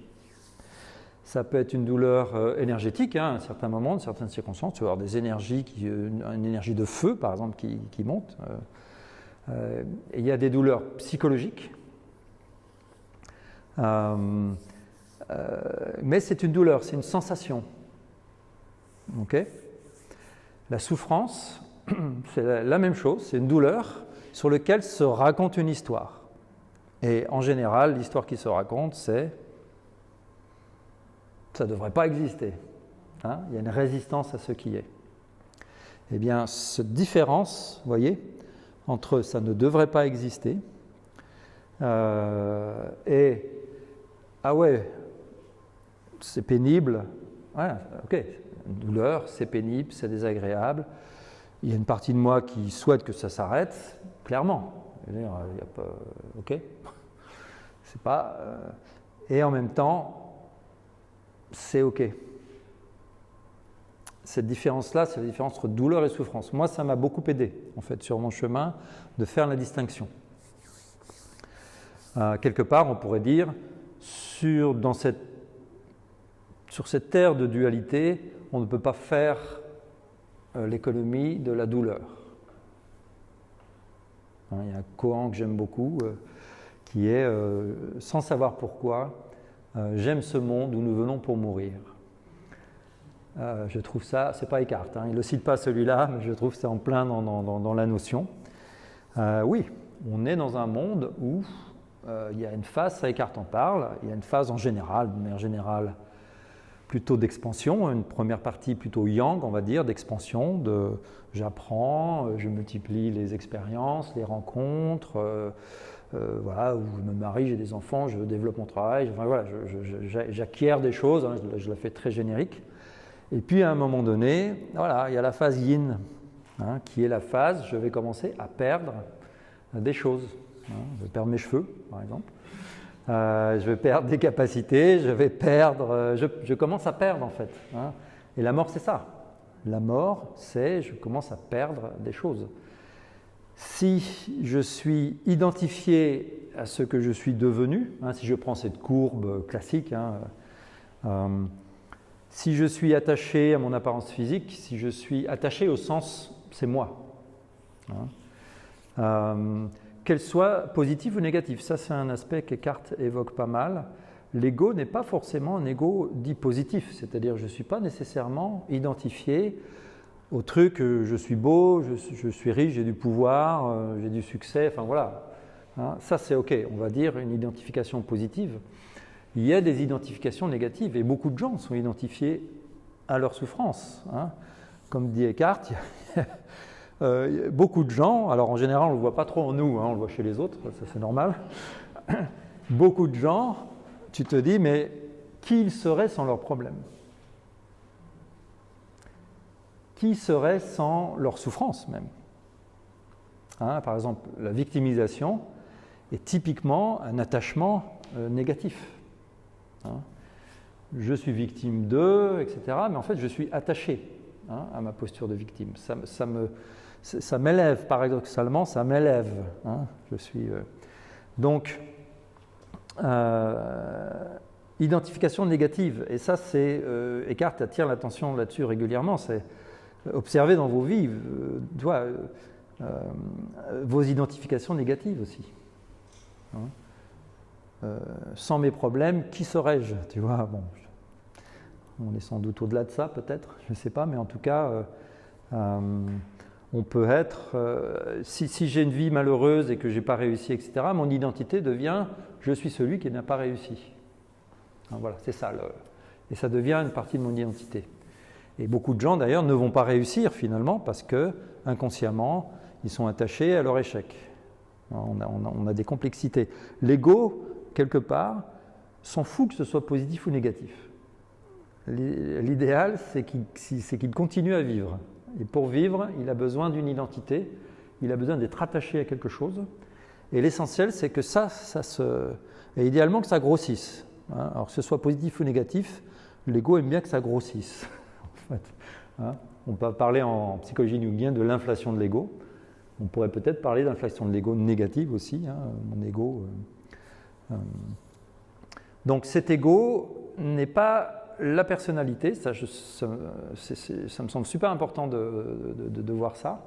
ça peut être une douleur énergétique, à un certain moment, dans certaines circonstances, tu vas avoir des énergies, une énergie de feu, par exemple, qui monte. Et il y a des douleurs psychologiques. Mais c'est une douleur, c'est une sensation. La souffrance, c'est la même chose, c'est une douleur sur laquelle se raconte une histoire. Et en général, l'histoire qui se raconte, c'est ça ne devrait pas exister. Il y a une résistance à ce qui est. Eh bien, cette différence, vous voyez, entre ça ne devrait pas exister et ah ouais, c'est pénible, une douleur, c'est pénible, c'est désagréable, Il y a une partie de moi qui souhaite que ça s'arrête, clairement. Il y a pas, ok, c'est pas. Et en même temps, c'est ok. Cette différence-là, c'est la différence entre douleur et souffrance. Moi, ça m'a beaucoup aidé, en fait, sur mon chemin, de faire la distinction. Quelque part, on pourrait dire, sur cette terre de dualité, on ne peut pas faire l'économie de la douleur. Il y a un koan que j'aime beaucoup, qui est sans savoir pourquoi, j'aime ce monde où nous venons pour mourir. Je trouve ça, c'est pas Eckhart, il ne le cite pas celui-là, mais je trouve que c'est en plein dans la notion. Oui, on est dans un monde où il y a une phase, ça Eckhart en parle, il y a une phase en général, de manière générale, plutôt d'expansion, une première partie plutôt yang, on va dire, d'expansion, de j'apprends, je multiplie les expériences, les rencontres, voilà, où je me marie, j'ai des enfants, je développe mon travail, enfin, voilà, j'acquiers des choses, je la fais très générique. Et puis à un moment donné, voilà, il y a la phase yin, qui est la phase, je vais commencer à perdre des choses. Je vais perdre mes cheveux, par exemple. Je vais perdre des capacités, je commence à perdre en fait. Et la mort, c'est ça. La mort, c'est je commence à perdre des choses. Si je suis identifié à ce que je suis devenu, si je prends cette courbe classique, si je suis attaché à mon apparence physique, si je suis attaché au sens, c'est moi. Qu'elle soit positive ou négative, ça c'est un aspect qu'Eckhart évoque pas mal. L'ego n'est pas forcément un ego dit positif, c'est-à-dire je ne suis pas nécessairement identifié au truc je suis beau, je suis riche, j'ai du pouvoir, j'ai du succès, enfin voilà. Ça c'est ok, on va dire une identification positive. Il y a des identifications négatives et beaucoup de gens sont identifiés à leur souffrance. Comme dit Eckhart, beaucoup de gens, alors en général on ne le voit pas trop en nous, on le voit chez les autres, ça c'est normal. Beaucoup de gens, tu te dis, mais qui ils seraient sans leurs problèmes? Qui serait sans leur souffrance même? Par exemple, la victimisation est typiquement un attachement négatif. Je suis victime d'eux, etc. Mais en fait, je suis attaché à ma posture de victime. Ça m'élève, paradoxalement, ça m'élève. Je suis donc identification négative. Et ça, c'est Eckhart attire l'attention là-dessus régulièrement. C'est observer dans vos vies, vos identifications négatives aussi. Sans mes problèmes, qui serais-je? Tu vois, bon, on est sans doute au-delà de ça, peut-être, je ne sais pas, mais en tout cas, on peut être. Si j'ai une vie malheureuse et que je n'ai pas réussi, etc., mon identité devient je suis celui qui n'a pas réussi. Voilà, c'est ça. Et ça devient une partie de mon identité. Et beaucoup de gens, d'ailleurs, ne vont pas réussir finalement parce que, inconsciemment, ils sont attachés à leur échec. On a des complexités. L'ego, quelque part, s'en fout que ce soit positif ou négatif. L'idéal, c'est qu'il continue à vivre. Et pour vivre, il a besoin d'une identité, il a besoin d'être attaché à quelque chose. Et l'essentiel, c'est que et idéalement que ça grossisse. Alors que ce soit positif ou négatif, l'ego aime bien que ça grossisse. En fait. On peut parler en psychologie jungienne de l'inflation de l'ego. On pourrait peut-être parler d'inflation de l'ego négative aussi, mon ego. Donc cet ego n'est pas la personnalité, ça me semble super important de voir ça,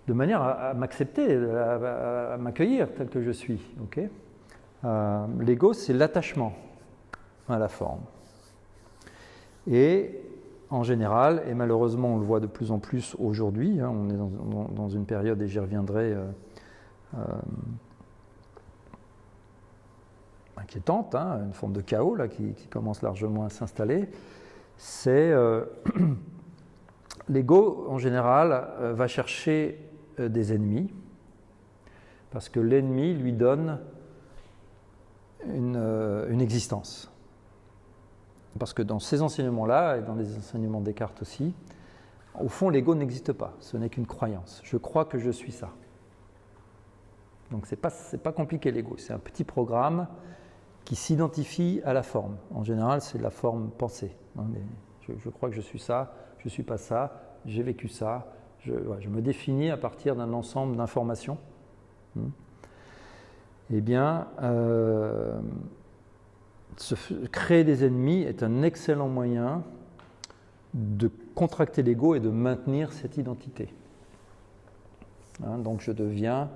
de manière à m'accepter, à m'accueillir tel que je suis. Okay. L'ego, c'est l'attachement à la forme. Et en général, et malheureusement on le voit de plus en plus aujourd'hui, on est dans une période, et j'y reviendrai, inquiétante, une forme de chaos là, qui commence largement à s'installer, c'est l'ego en général va chercher des ennemis, parce que l'ennemi lui donne une existence. Parce que dans ces enseignements-là, et dans les enseignements de Descartes aussi, Au fond, l'ego n'existe pas, ce n'est qu'une croyance. Je crois que je suis ça. Donc c'est pas compliqué l'ego, c'est un petit programme qui s'identifie à la forme. En général, c'est la forme pensée. Je crois que je suis ça, je ne suis pas ça, j'ai vécu ça, je me définis à partir d'un ensemble d'informations. Eh bien, créer des ennemis est un excellent moyen de contracter l'ego et de maintenir cette identité. Donc je deviens,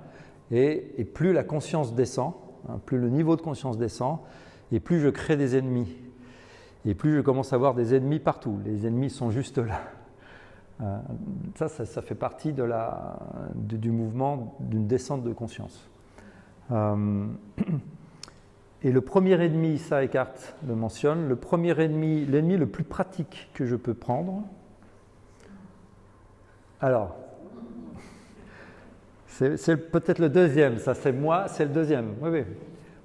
et plus la conscience descend, plus le niveau de conscience descend, et plus je crée des ennemis. Et plus je commence à avoir des ennemis partout. Les ennemis sont juste là. Ça fait partie du mouvement d'une descente de conscience. Et le premier ennemi, ça Eckhart le mentionne, le premier ennemi, l'ennemi le plus pratique que je peux prendre. Alors, c'est peut-être le deuxième, ça c'est moi, c'est le deuxième. Oui.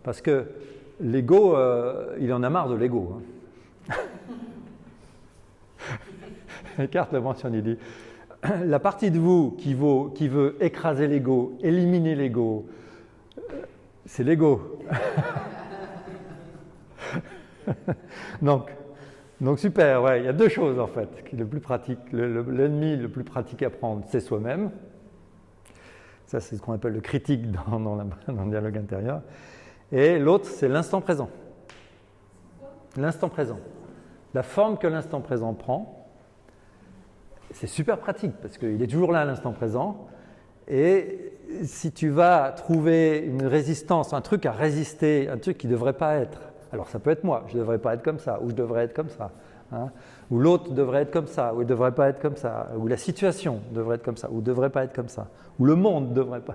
Parce que l'ego, il en a marre de l'ego. Eckhart le mentionne, il dit la partie de vous qui veut écraser l'ego, éliminer l'ego, c'est l'ego. donc super, ouais, il y a deux choses en fait qui est le plus pratique. L'ennemi le plus pratique à prendre, c'est soi-même. Ça, c'est ce qu'on appelle le critique dans le dialogue intérieur. Et l'autre, c'est l'instant présent. L'instant présent. La forme que l'instant présent prend, c'est super pratique parce qu'il est toujours là à l'instant présent. Et si tu vas trouver une résistance, un truc à résister, un truc qui ne devrait pas être, alors ça peut être moi, je ne devrais pas être comme ça, ou je devrais être comme ça, ou l'autre devrait être comme ça, ou il ne devrait pas être comme ça, ou la situation devrait être comme ça, ou ne devrait pas être comme ça, ou le monde ne devrait pas.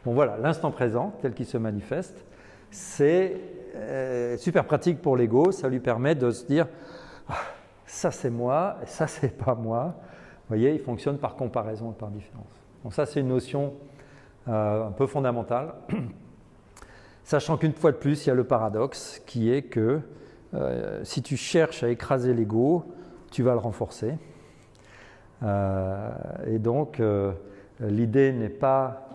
Bon voilà, l'instant présent, tel qu'il se manifeste, c'est super pratique pour l'ego, ça lui permet de se dire ça c'est moi, et ça c'est pas moi. Vous voyez, il fonctionne par comparaison et par différence. Donc ça c'est une notion un peu fondamentale, sachant qu'une fois de plus, il y a le paradoxe qui est que si tu cherches à écraser l'ego, tu vas le renforcer. Et donc, l'idée n'est pas...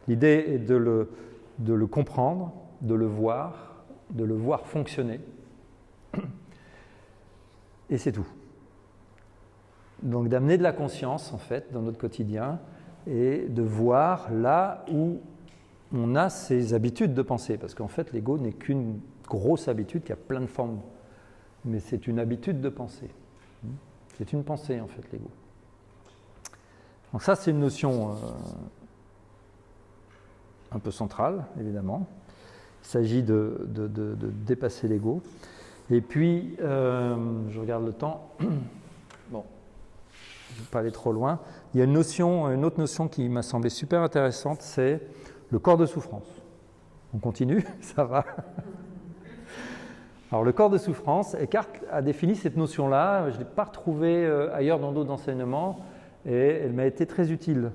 l'idée est de le comprendre, de le voir fonctionner. Et c'est tout. Donc, d'amener de la conscience, en fait, dans notre quotidien, et de voir là où on a ces habitudes de pensée. Parce qu'en fait, l'ego n'est qu'une grosse habitude qui a plein de formes. Mais c'est une habitude de penser. C'est une pensée, en fait, l'ego. Donc ça, c'est une notion un peu centrale, évidemment. Il s'agit de dépasser l'ego. Et puis, je regarde le temps. Bon, je ne vais pas aller trop loin. Il y a une autre notion qui m'a semblé super intéressante, c'est le corps de souffrance. On continue, ça va. Alors le corps de souffrance, Eckhart a défini cette notion-là, je ne l'ai pas retrouvée ailleurs dans d'autres enseignements, et elle m'a été très utile.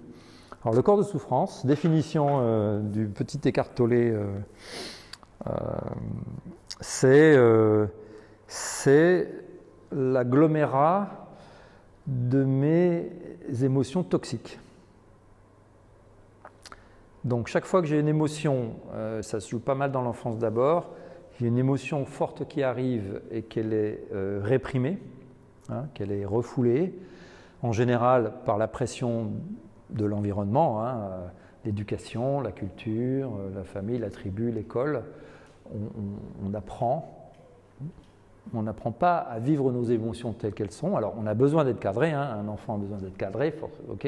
Alors le corps de souffrance, définition du petit Eckhart Tolle, c'est l'agglomérat de mes émotions toxiques. Donc chaque fois que j'ai une émotion, ça se joue pas mal dans l'enfance d'abord, j'ai une émotion forte qui arrive et qu'elle est réprimée, qu'elle est refoulée, en général par la pression de l'environnement, l'éducation, la culture, la famille, la tribu, l'école. On apprend. On n'apprend pas à vivre nos émotions telles qu'elles sont. Alors on a besoin d'être cadré, un enfant a besoin d'être cadré, ok,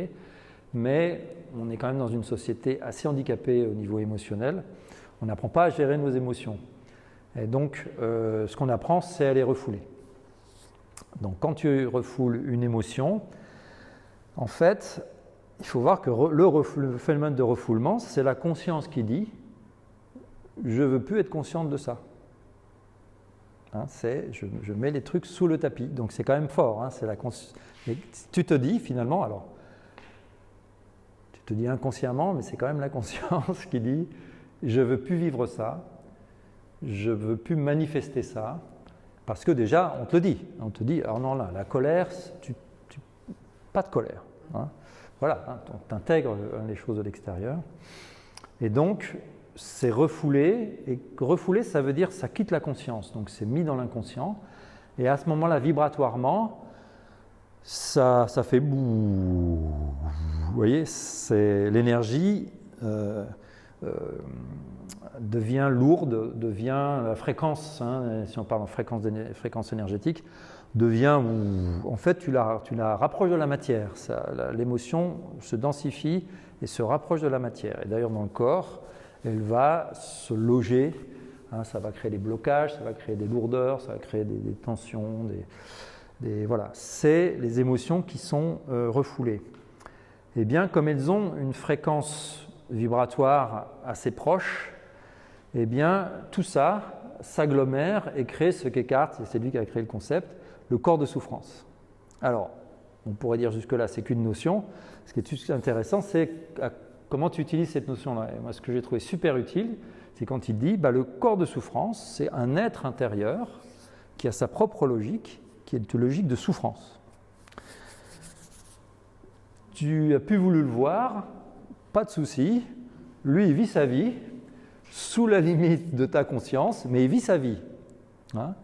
mais on est quand même dans une société assez handicapée au niveau émotionnel. On n'apprend pas à gérer nos émotions. Et donc, ce qu'on apprend, c'est à les refouler. Donc, quand tu refoules une émotion, en fait, il faut voir que le phénomène de refoulement, c'est la conscience qui dit « je ne veux plus être consciente de ça ». Je mets les trucs sous le tapis. Donc, c'est quand même fort. Mais tu te dis, finalement, alors, tu te dis inconsciemment, mais c'est quand même la conscience qui dit « je ne veux plus vivre ça ». Je ne veux plus manifester ça, parce que déjà, on te le dit. On te dit, alors non, là, la colère, pas de colère. Hein. Voilà, hein, tu intègres les choses de l'extérieur. Et donc, c'est refoulé. Et refoulé, ça veut dire ça quitte la conscience. Donc, c'est mis dans l'inconscient. Et à ce moment-là, vibratoirement, ça fait bouh. Vous voyez, c'est l'énergie devient lourde, devient la fréquence, hein, si on parle en fréquence énergétique, devient, en fait, tu la rapproches de la matière. L'émotion se densifie et se rapproche de la matière. Et d'ailleurs, dans le corps, elle va se loger, hein, ça va créer des blocages, ça va créer des lourdeurs, ça va créer des tensions, voilà. C'est les émotions qui sont refoulées. Et bien, comme elles ont une fréquence vibratoire assez proche, eh bien, tout ça s'agglomère et crée ce qu'Eckhart, c'est lui qui a créé le concept, le corps de souffrance. Alors, on pourrait dire jusque-là, c'est qu'une notion. Ce qui est intéressant, c'est comment tu utilises cette notion-là. Et moi, ce que j'ai trouvé super utile, c'est quand il dit, le corps de souffrance, c'est un être intérieur qui a sa propre logique, qui est une logique de souffrance. Tu as pu voulu le voir, pas de souci, lui il vit sa vie sous la limite de ta conscience, mais il vit sa vie. Hein.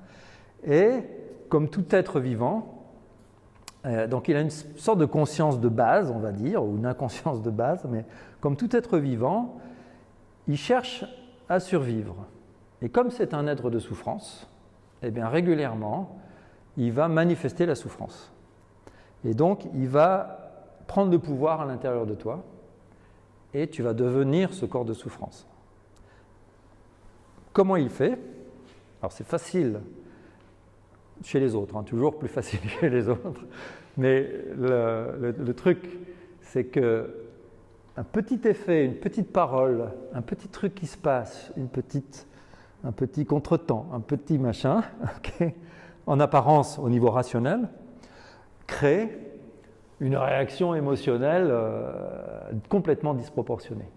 Et comme tout être vivant, donc il a une sorte de conscience de base, on va dire, ou une inconscience de base, mais comme tout être vivant, il cherche à survivre. Et comme c'est un être de souffrance, eh bien régulièrement, il va manifester la souffrance. Et donc il va prendre le pouvoir à l'intérieur de toi, et tu vas devenir ce corps de souffrance. Comment il fait? Alors c'est facile chez les autres, hein, toujours plus facile chez les autres, mais le truc, c'est que un petit effet, une petite parole, un petit truc qui se passe, un petit contretemps, un petit machin, okay, en apparence au niveau rationnel, crée une réaction émotionnelle complètement disproportionnée,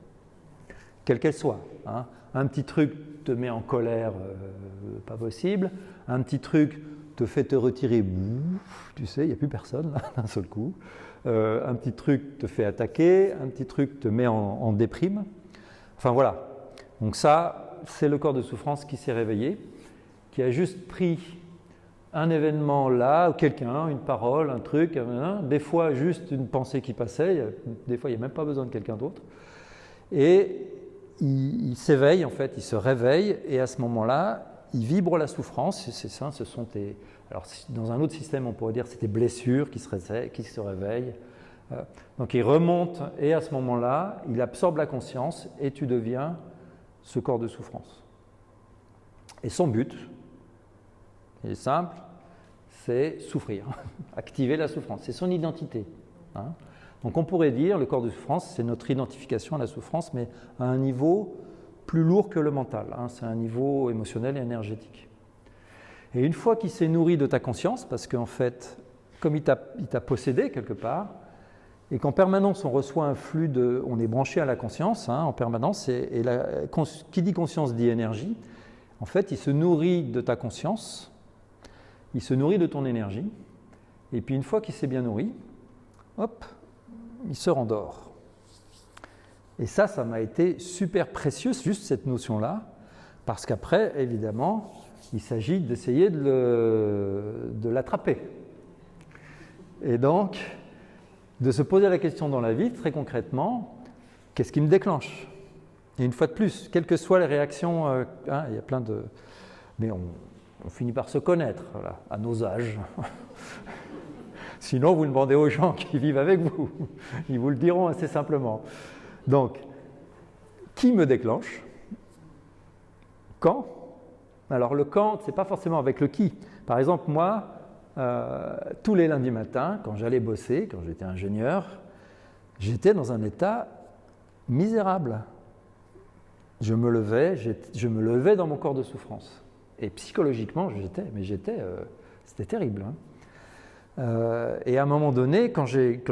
quelle qu'elle soit. Hein. Un petit truc te met en colère, pas possible. Un petit truc te fait te retirer, tu sais, il n'y a plus personne là, d'un seul coup. Un petit truc te fait attaquer, un petit truc te met en déprime. Enfin voilà. Donc ça, c'est le corps de souffrance qui s'est réveillé, qui a juste pris un événement là, quelqu'un, une parole, un truc, des fois juste une pensée qui passait, des fois il n'y a même pas besoin de quelqu'un d'autre. Et il s'éveille en fait, il se réveille et à ce moment-là, il vibre la souffrance. C'est ça, ce sont tes... Alors dans un autre système, on pourrait dire c'est tes blessures qui se réveillent. Donc il remonte et à ce moment-là, il absorbe la conscience et tu deviens ce corps de souffrance. Et son but, il est simple, c'est souffrir, activer la souffrance, c'est son identité. Hein. Donc on pourrait dire, le corps de souffrance, c'est notre identification à la souffrance, mais à un niveau plus lourd que le mental, hein. C'est un niveau émotionnel et énergétique. Et une fois qu'il s'est nourri de ta conscience, parce qu'en fait, comme il t'a possédé quelque part, et qu'en permanence on reçoit un flux on est branché à la conscience, hein, en permanence, qui dit conscience dit énergie, en fait il se nourrit de ta conscience, il se nourrit de ton énergie, et puis une fois qu'il s'est bien nourri, hop, il se rendort. Et ça m'a été super précieux, juste cette notion-là, parce qu'après, évidemment, il s'agit d'essayer de l'attraper. Et donc, de se poser la question dans la vie, très concrètement, qu'est-ce qui me déclenche? Et une fois de plus, quelles que soient les réactions, il y a plein de... Mais on finit par se connaître, voilà, à nos âges. Sinon, vous demandez aux gens qui vivent avec vous. Ils vous le diront assez simplement. Donc, qui me déclenche? Quand? Alors, le quand, ce n'est pas forcément avec le qui. Par exemple, moi, tous les lundis matins, quand j'allais bosser, quand j'étais ingénieur, j'étais dans un état misérable. Je me levais dans mon corps de souffrance. Et psychologiquement, c'était terrible. Hein. Et à un moment donné, quand j'ai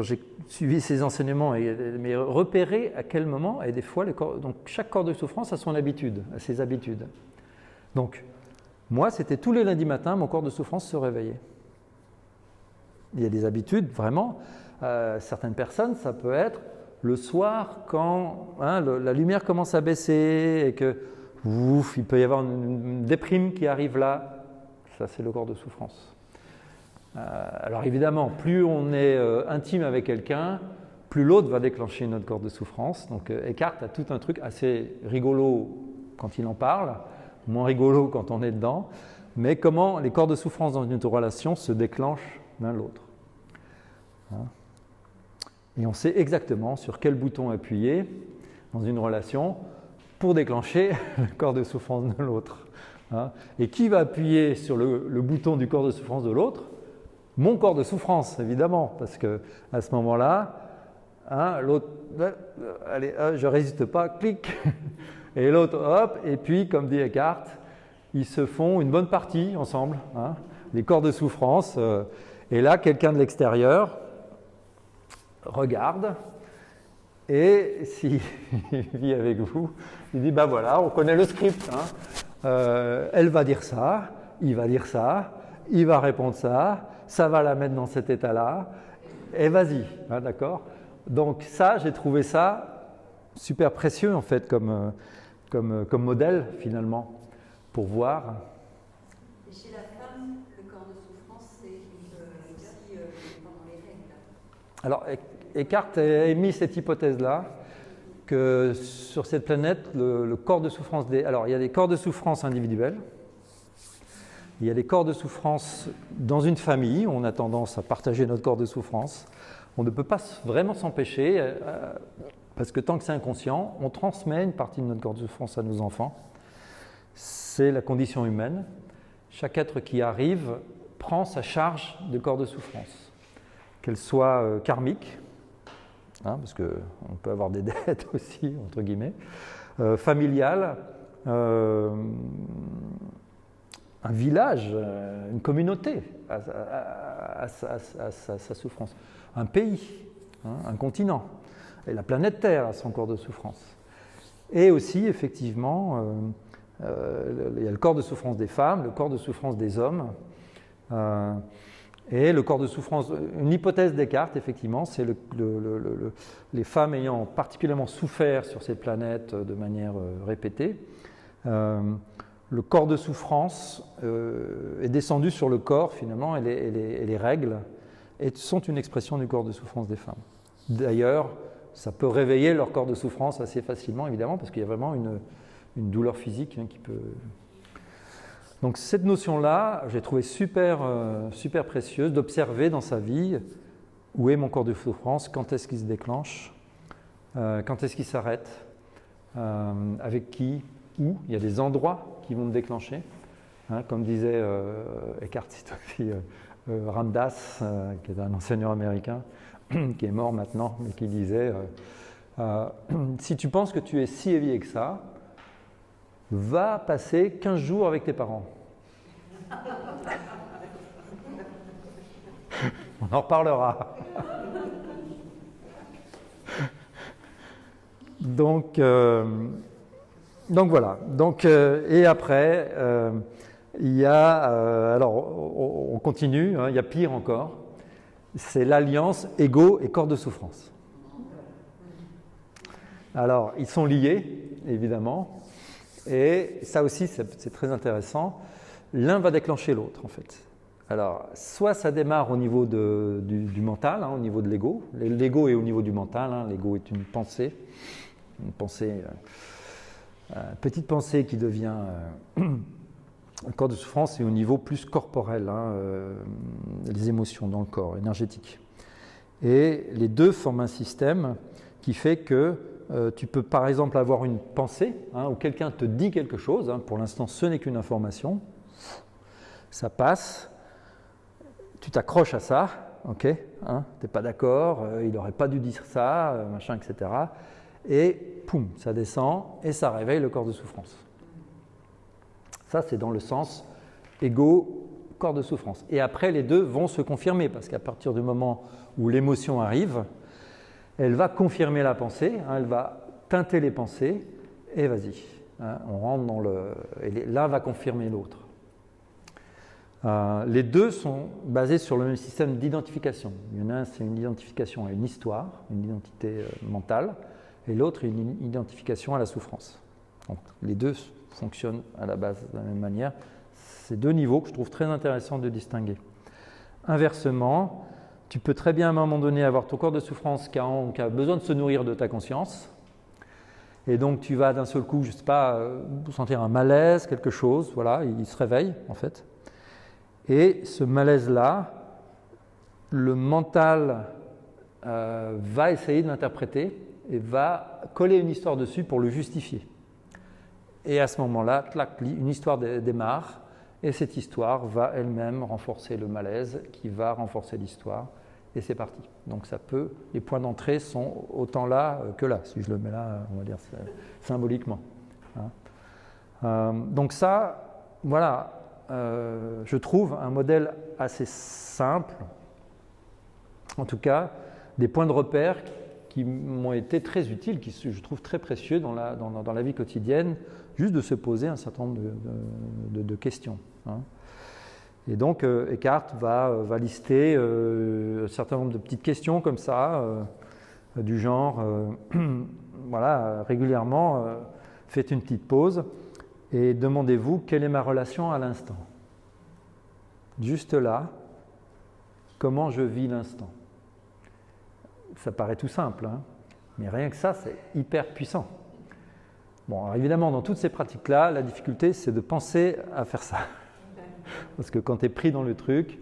suivi ces enseignements et mais repéré à quel moment, et des fois, donc chaque corps de souffrance a son habitude, a ses habitudes. Donc, moi, c'était tous les lundis matins, mon corps de souffrance se réveillait. Il y a des habitudes, vraiment. Certaines personnes, ça peut être le soir quand la lumière commence à baisser et que ouf, il peut y avoir une déprime qui arrive là. Ça, c'est le corps de souffrance. Alors évidemment, plus on est intime avec quelqu'un, plus l'autre va déclencher notre corps de souffrance. Donc Eckhart a tout un truc assez rigolo quand il en parle, moins rigolo quand on est dedans, mais comment les corps de souffrance dans une relation se déclenchent l'un l'autre. Et on sait exactement sur quel bouton appuyer dans une relation pour déclencher le corps de souffrance de l'autre. Et qui va appuyer sur le bouton du corps de souffrance de l'autre? Mon corps de souffrance, évidemment, parce qu'à ce moment-là, l'autre, allez, je ne résiste pas, clic, et l'autre, hop, et puis, comme dit Eckhart, ils se font une bonne partie ensemble, les corps de souffrance, et là, quelqu'un de l'extérieur regarde, et s'il vit avec vous, il dit, ben voilà, on connaît le script, elle va dire ça, il va dire ça, il va répondre ça, ça va la mettre dans cet état-là, et vas-y, d'accord? Donc ça, j'ai trouvé ça super précieux en fait comme modèle finalement pour voir. Et chez la femme, le corps de souffrance, c'est aussi pendant les règles. Alors Eckhart a émis cette hypothèse-là que sur cette planète, le corps de souffrance alors il y a des corps de souffrance individuels. Il y a des corps de souffrance dans une famille, on a tendance à partager notre corps de souffrance. On ne peut pas vraiment s'empêcher, parce que tant que c'est inconscient, on transmet une partie de notre corps de souffrance à nos enfants. C'est la condition humaine. Chaque être qui arrive prend sa charge de corps de souffrance, qu'elle soit karmique, parce qu'on peut avoir des dettes aussi, entre guillemets, familiale, un village, une communauté à sa souffrance, un pays, un continent, et la planète Terre a son corps de souffrance. Et aussi, effectivement, il y a le corps de souffrance des femmes, le corps de souffrance des hommes, et le corps de souffrance, une hypothèse Descartes, effectivement, c'est les femmes ayant particulièrement souffert sur cette planète de manière répétée. Le corps de souffrance est descendu sur le corps, finalement, et les règles sont une expression du corps de souffrance des femmes. D'ailleurs, ça peut réveiller leur corps de souffrance assez facilement, évidemment, parce qu'il y a vraiment une douleur physique qui peut... Donc cette notion-là, j'ai trouvé super précieuse d'observer dans sa vie où est mon corps de souffrance, quand est-ce qu'il se déclenche, quand est-ce qu'il s'arrête, avec qui, où. Il y a des endroits qui vont me déclencher. Comme disait Eckhart, c'est aussi Ramdas, qui est un enseignant américain, qui est mort maintenant, mais qui disait si tu penses que tu es si éveillé que ça, va passer 15 jours avec tes parents. On en reparlera. Donc voilà. Et après, il y a, alors on continue, il y a pire encore, c'est l'alliance ego et corps de souffrance. Alors, ils sont liés, évidemment, et ça aussi, c'est très intéressant. L'un va déclencher l'autre, en fait. Alors, soit ça démarre au niveau du mental, au niveau de l'ego. L'ego est au niveau du mental, l'ego est une pensée, petite pensée qui devient un corps de souffrance, et au niveau plus corporel, les émotions dans le corps, énergétique. Et les deux forment un système qui fait que tu peux par exemple avoir une pensée où quelqu'un te dit quelque chose, pour l'instant ce n'est qu'une information, ça passe, tu t'accroches à ça, ok, tu n'es pas d'accord, il n'aurait pas dû dire ça, machin, etc. Et poum, ça descend et ça réveille le corps de souffrance. Ça, c'est dans le sens ego, corps de souffrance. Et après, les deux vont se confirmer, parce qu'à partir du moment où l'émotion arrive, elle va confirmer la pensée, elle va teinter les pensées, et vas-y, on rentre dans le... Et l'un va confirmer l'autre. Les deux sont basés sur le même système d'identification. Il y en a un, c'est une identification à une histoire, une identité mentale, et l'autre, une identification à la souffrance. Donc, les deux fonctionnent à la base de la même manière. C'est deux niveaux que je trouve très intéressants de distinguer. Inversement, tu peux très bien à un moment donné avoir ton corps de souffrance qui a besoin de se nourrir de ta conscience, et donc tu vas d'un seul coup, je ne sais pas, sentir un malaise, quelque chose, voilà, il se réveille en fait. Et ce malaise-là, le mental va essayer de l'interpréter et va coller une histoire dessus pour le justifier. Et à ce moment-là, clac, une histoire démarre, et cette histoire va elle-même renforcer le malaise qui va renforcer l'histoire, et c'est parti. Donc les points d'entrée sont autant là que là, si je le mets là, on va dire symboliquement. Donc ça, voilà, je trouve un modèle assez simple, en tout cas, des points de repère qui m'ont été très utiles, qui je trouve très précieux dans la vie quotidienne, juste de se poser un certain nombre de questions. Et donc, Eckhart va lister un certain nombre de petites questions comme ça, du genre, voilà, régulièrement, faites une petite pause et demandez-vous quelle est ma relation à l'instant. Juste là, comment je vis l'instant. Ça paraît tout simple, hein, mais rien que ça, c'est hyper puissant. Bon, alors évidemment, dans toutes ces pratiques-là, la difficulté, c'est de penser à faire ça. Parce que quand tu es pris dans le truc,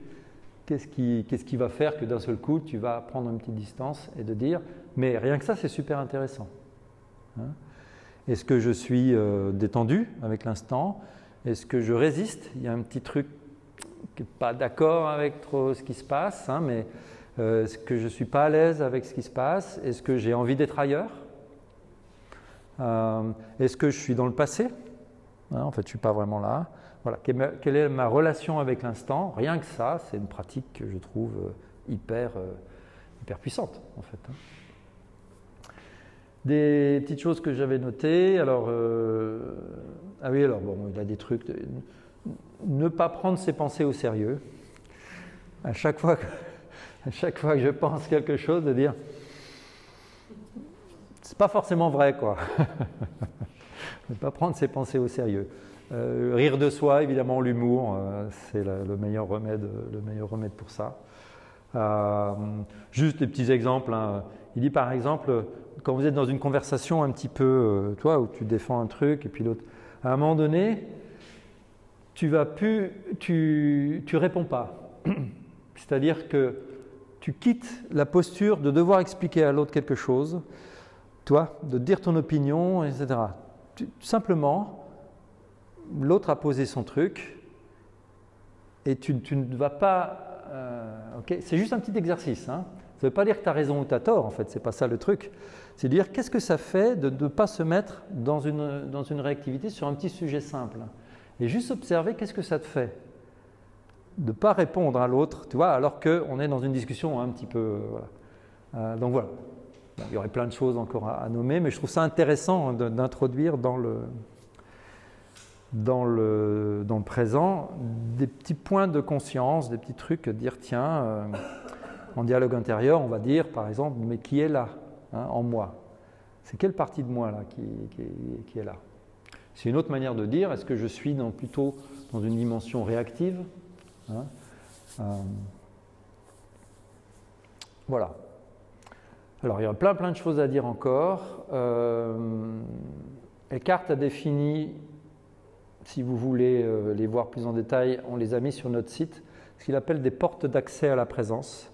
qu'est-ce qui va faire que d'un seul coup, tu vas prendre une petite distance et de dire, mais rien que ça, c'est super intéressant. Est-ce que je suis détendu avec l'instant? Est-ce que je résiste? Il y a un petit truc qui n'est pas d'accord avec trop ce qui se passe, hein, mais est-ce que je ne suis pas à l'aise avec ce qui se passe? Est-ce que j'ai envie d'être ailleurs? Est-ce que je suis dans le passé? En fait, je ne suis pas vraiment là. Voilà. Quelle est ma relation avec l'instant? Rien que ça, c'est une pratique que je trouve hyper puissante, en fait. Des petites choses que j'avais notées. Alors, ah oui, alors bon, il y a des trucs. Ne pas prendre ses pensées au sérieux. À chaque fois que je pense quelque chose, de dire, c'est pas forcément vrai, quoi. Ne pas prendre ses pensées au sérieux. Rire de soi, évidemment, l'humour, c'est le meilleur remède pour ça. Juste des petits exemples. Hein. Il dit par exemple, quand vous êtes dans une conversation un petit peu, toi, où tu défends un truc et puis l'autre, à un moment donné, tu réponds pas. C'est-à-dire que tu quittes la posture de devoir expliquer à l'autre quelque chose, toi, de dire ton opinion, etc. Simplement, l'autre a posé son truc et tu ne vas pas... okay, c'est juste un petit exercice. Hein. Ça ne veut pas dire que tu as raison ou tu as tort, en fait, c'est pas ça le truc. C'est de dire qu'est-ce que ça fait de ne pas se mettre dans une réactivité sur un petit sujet simple. Et juste observer qu'est-ce que ça te fait de ne pas répondre à l'autre, tu vois, alors qu'on est dans une discussion un petit peu... voilà. Donc voilà. Il y aurait plein de choses encore à nommer, mais je trouve ça intéressant d'introduire dans le présent des petits points de conscience, des petits trucs, dire tiens, en dialogue intérieur, on va dire par exemple, mais qui est là, hein, en moi? C'est quelle partie de moi là qui est là? C'est une autre manière de dire, est-ce que je suis plutôt dans une dimension réactive, hein, voilà. Alors, il y a plein de choses à dire encore. Eckhart a défini, si vous voulez les voir plus en détail, on les a mis sur notre site, ce qu'il appelle des portes d'accès à la présence.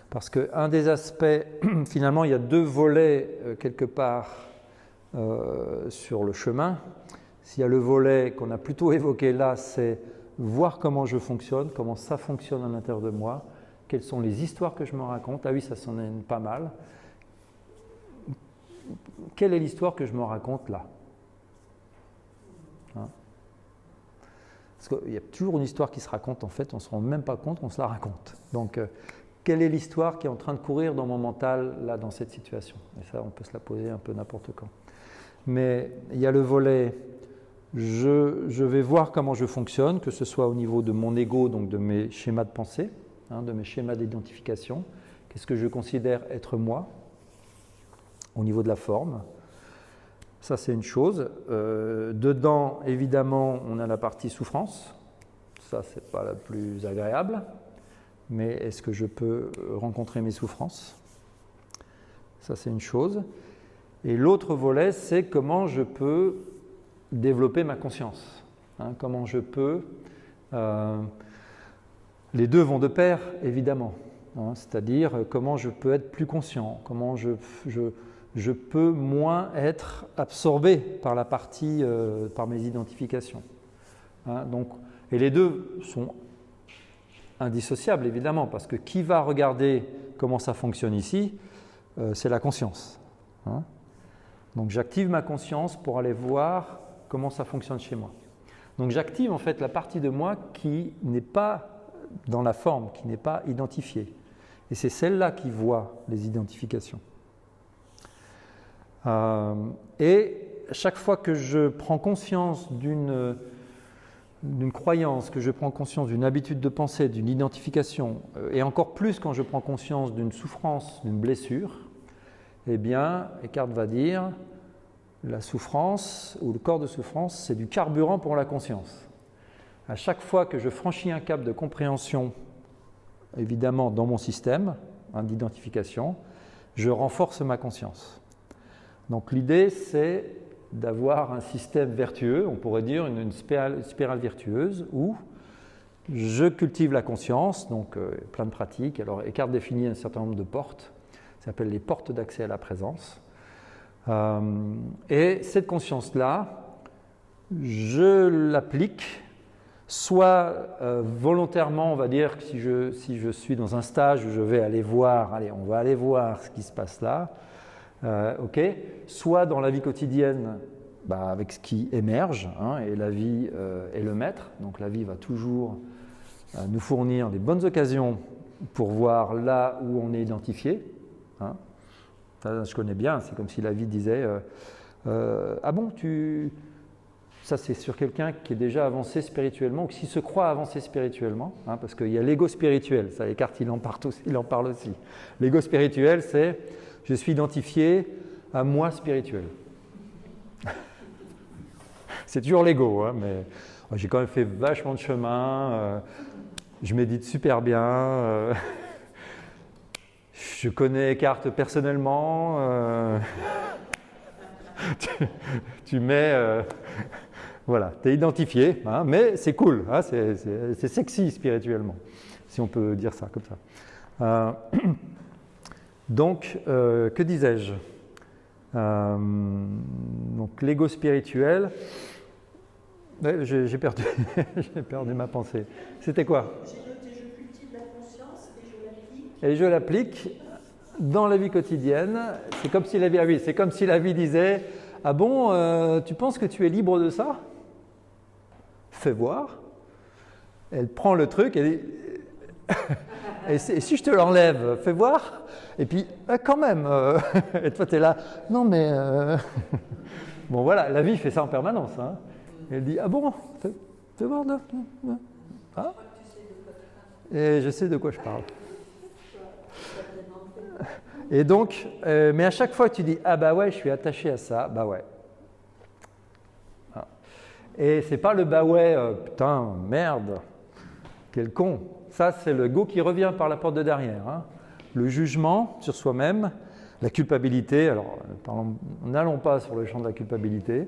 Parce qu'un des aspects, finalement, il y a deux volets quelque part sur le chemin. S'il y a le volet qu'on a plutôt évoqué là, c'est voir comment je fonctionne, comment ça fonctionne à l'intérieur de moi, quelles sont les histoires que je me raconte. Ah oui, ça s'en est pas mal. Quelle est l'histoire que je me raconte là, hein? Parce qu'il y a toujours une histoire qui se raconte, en fait, on ne se rend même pas compte qu'on se la raconte. Donc, quelle est l'histoire qui est en train de courir dans mon mental, là, dans cette situation? Et ça, on peut se la poser un peu n'importe quand. Mais il y a le volet je vais voir comment je fonctionne, que ce soit au niveau de mon ego, donc de mes schémas de pensée, de mes schémas d'identification. Qu'est-ce que je considère être moi, au niveau de la forme. Ça, c'est une chose. Dedans, évidemment, on a la partie souffrance. Ça, ce n'est pas la plus agréable. Mais est-ce que je peux rencontrer mes souffrances? Ça, c'est une chose. Et l'autre volet, c'est comment je peux développer ma conscience. Comment je peux... les deux vont de pair, évidemment. C'est-à-dire comment je peux être plus conscient, comment je peux moins être absorbé par la partie, par mes identifications. Donc, et les deux sont indissociables, évidemment, parce que qui va regarder comment ça fonctionne ici, c'est la conscience. Donc j'active ma conscience pour aller voir comment ça fonctionne chez moi. Donc j'active en fait la partie de moi qui n'est pas dans la forme, qui n'est pas identifiée. Et c'est celle-là qui voit les identifications. Et chaque fois que je prends conscience d'une croyance, que je prends conscience d'une habitude de pensée, d'une identification, et encore plus quand je prends conscience d'une souffrance, d'une blessure, eh bien, Eckhart va dire, la souffrance ou le corps de souffrance, c'est du carburant pour la conscience. À chaque fois que je franchis un cap de compréhension, évidemment dans mon système d'identification, je renforce ma conscience. Donc l'idée, c'est d'avoir un système vertueux, on pourrait dire une spirale vertueuse, où je cultive la conscience, donc plein de pratiques. Alors Eckhart définit un certain nombre de portes, ça s'appelle les portes d'accès à la présence. Et cette conscience-là, je l'applique soit volontairement, on va dire que si je suis dans un stage où je vais aller voir, on va aller voir ce qui se passe là, soit dans la vie quotidienne, avec ce qui émerge, et la vie est le maître, donc la vie va toujours nous fournir des bonnes occasions pour voir là où on est identifié. Ça, je connais bien, c'est comme si la vie disait ah bon, ça c'est sur quelqu'un qui est déjà avancé spirituellement ou qui se croit avancé spirituellement, parce qu'il y a l'ego spirituel, ça Eckhart il en parle aussi. L'ego spirituel, c'est je suis identifié à moi spirituel. C'est toujours l'ego, mais j'ai quand même fait vachement de chemin, je médite super bien, je connais Eckhart personnellement, tu mets... voilà, tu es identifié, mais c'est cool, c'est sexy spirituellement, si on peut dire ça comme ça. Donc, que disais-je? Donc, l'ego spirituel, j'ai perdu, j'ai perdu ma pensée. C'était quoi? J'ai noté, je cultive la conscience et je l'applique. Et je l'applique dans la vie quotidienne. C'est comme si la vie, c'est comme si la vie disait, ah bon, tu penses que tu es libre de ça? Fais voir. Elle prend le truc et dit, et si je te l'enlève, fais voir. Et puis, quand même, et toi tu es là, non mais... Bon voilà, la vie fait ça en permanence. Elle dit, ah bon, fais voir. Et je sais de quoi je parle. Et donc, mais à chaque fois que tu dis, ah bah ouais, je suis attaché à ça, bah ouais. Et c'est pas le bah ouais, putain, merde, quel con. Ça, c'est le go qui revient par la porte de derrière. Le jugement sur soi-même, la culpabilité. Alors, n'allons pas sur le champ de la culpabilité,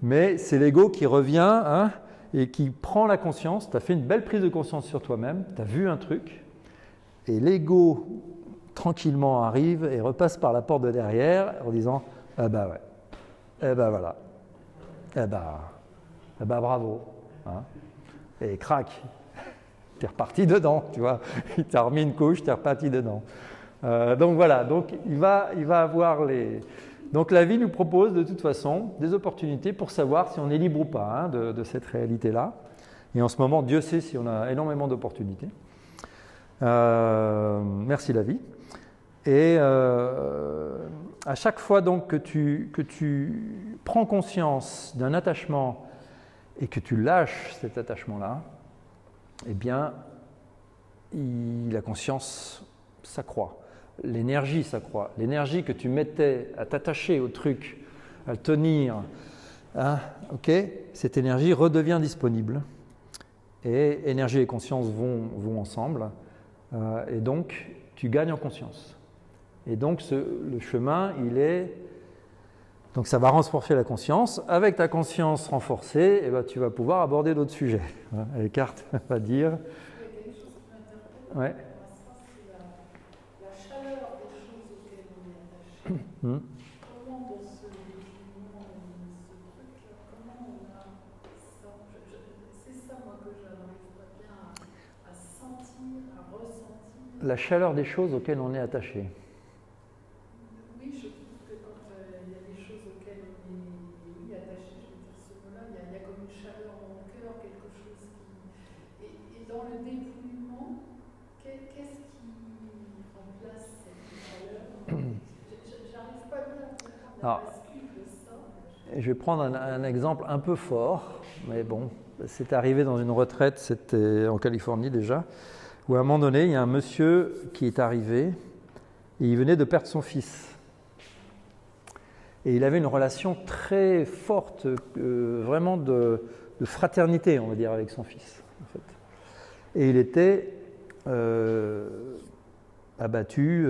mais c'est l'ego qui revient et qui prend la conscience. Tu as fait une belle prise de conscience sur toi-même, tu as vu un truc, et l'ego, tranquillement, arrive et repasse par la porte de derrière en disant « Ah bah ouais, eh bah voilà, eh bah bravo. » Et crac, t'es reparti dedans, tu vois. Il t'a remis une couche, t'es reparti dedans. Donc voilà, donc il va avoir les... Donc la vie nous propose de toute façon des opportunités pour savoir si on est libre ou pas de cette réalité-là. Et en ce moment, Dieu sait si on a énormément d'opportunités. Merci la vie. Et à chaque fois donc que tu prends conscience d'un attachement et que tu lâches cet attachement-là, eh bien, la conscience s'accroît. L'énergie s'accroît. L'énergie que tu mettais à t'attacher au truc, à le tenir, hein, cette énergie redevient disponible. Et énergie et conscience vont ensemble. Et donc, tu gagnes en conscience. Et donc, le chemin, donc ça va renforcer la conscience. Avec ta conscience renforcée, eh ben, tu vas pouvoir aborder d'autres sujets. Et Eckhart va dire... Il y a quelque chose qui m'interpelle Ouais. c'est la chaleur des choses auxquelles on est attaché. Comment dans ce défilement, ce truc-là, comment on a ça c'est ça, moi, que j'arrive pas bien à sentir, à ressentir. La chaleur des choses auxquelles on est attaché. Oui, je trouve que quand il y a des choses auxquelles on est attaché, je vais dire ce mot-là, il y a comme une chaleur dans le cœur, quelque chose qui... Et dans le dépouillement, qu'est-ce qui remplace cette chaleur? J'arrive pas bien à comprendre la bascule de ça. Je vais prendre un exemple un peu fort, mais bon, c'est arrivé dans une retraite, c'était en Californie déjà, où à un moment donné, il y a un monsieur qui est arrivé et il venait de perdre son fils. Et il avait une relation très forte, vraiment de fraternité, on va dire, avec son fils. En fait. Et il était abattu,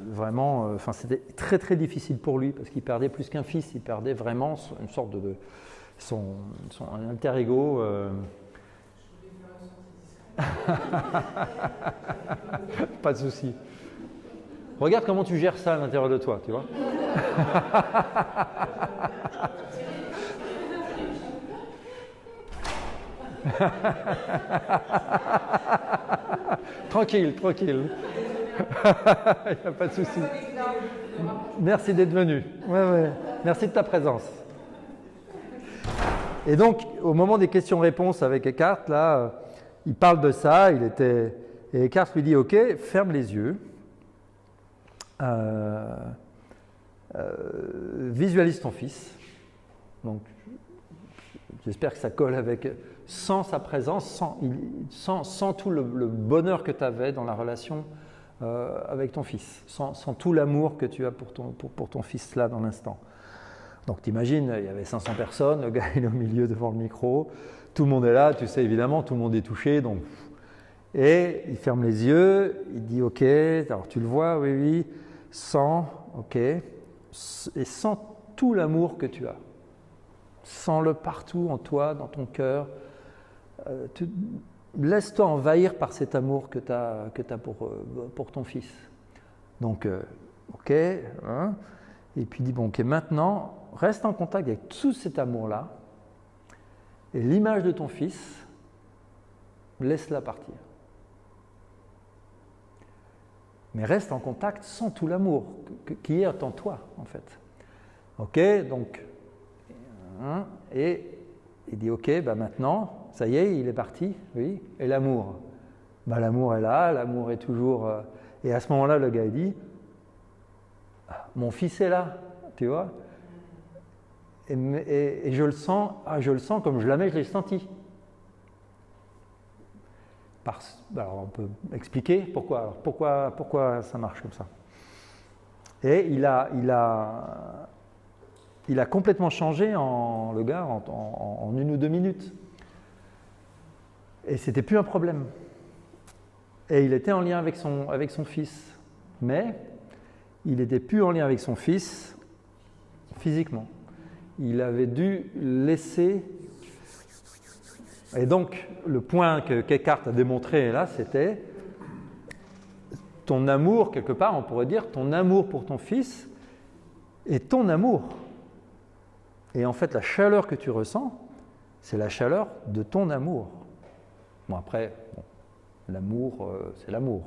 vraiment, c'était très très difficile pour lui, parce qu'il perdait plus qu'un fils, il perdait vraiment une sorte de son alter ego. Pas de souci. Regarde comment tu gères ça à l'intérieur de toi, tu vois. Tranquille, tranquille. Il n'y a pas de souci. Merci d'être venu. Ouais. Merci de ta présence. Et donc, au moment des questions-réponses avec Eckhart, là, il parle de ça. Et Eckhart lui dit, OK, ferme les yeux. Visualise ton fils. Donc, j'espère que ça colle avec, sans sa présence, sans tout le bonheur que tu avais dans la relation avec ton fils, sans tout l'amour que tu as pour ton fils là dans l'instant. Donc t'imagines, il y avait 500 personnes, le gars il est au milieu devant le micro, tout le monde est là, tu sais évidemment, tout le monde est touché, donc... Et il ferme les yeux, il dit OK, alors tu le vois, oui, sens, OK, et sens tout l'amour que tu as. Sens-le partout en toi, dans ton cœur. Laisse-toi envahir par cet amour que tu as pour ton fils. Donc, OK, hein, et puis dis, bon, OK, maintenant, reste en contact avec tout cet amour-là, et l'image de ton fils, laisse-la partir. Mais reste en contact sans tout l'amour qui est en toi, en fait. OK, donc, hein, et il dit, OK, bah maintenant, ça y est, il est parti, oui, et l'amour. Bah, l'amour est là, l'amour est toujours... et à ce moment-là, le gars, il dit, mon fils est là, tu vois, et je le sens comme jamais je l'ai senti. Alors on peut expliquer pourquoi. Alors pourquoi ça marche comme ça. Et il a complètement changé le gars en 1 ou 2 minutes. Et c'était plus un problème. Et il était en lien avec son fils. Mais il n'était plus en lien avec son fils physiquement. Il avait dû laisser... Et donc, le point qu'Eckhart a démontré là, c'était ton amour, quelque part, on pourrait dire, ton amour pour ton fils est ton amour. Et en fait, la chaleur que tu ressens, c'est la chaleur de ton amour. Bon, après, l'amour, c'est l'amour.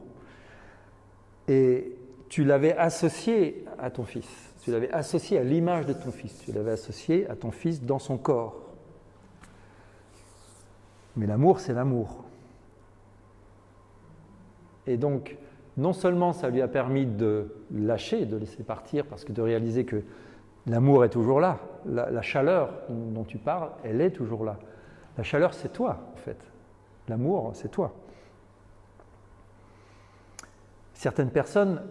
Et tu l'avais associé à ton fils, tu l'avais associé à l'image de ton fils, tu l'avais associé à ton fils dans son corps. Mais l'amour, c'est l'amour. Et donc, non seulement ça lui a permis de lâcher, de laisser partir, parce que de réaliser que L'amour est toujours là. La chaleur dont tu parles, elle est toujours là. La chaleur, c'est toi, en fait. L'amour, c'est toi. Certaines personnes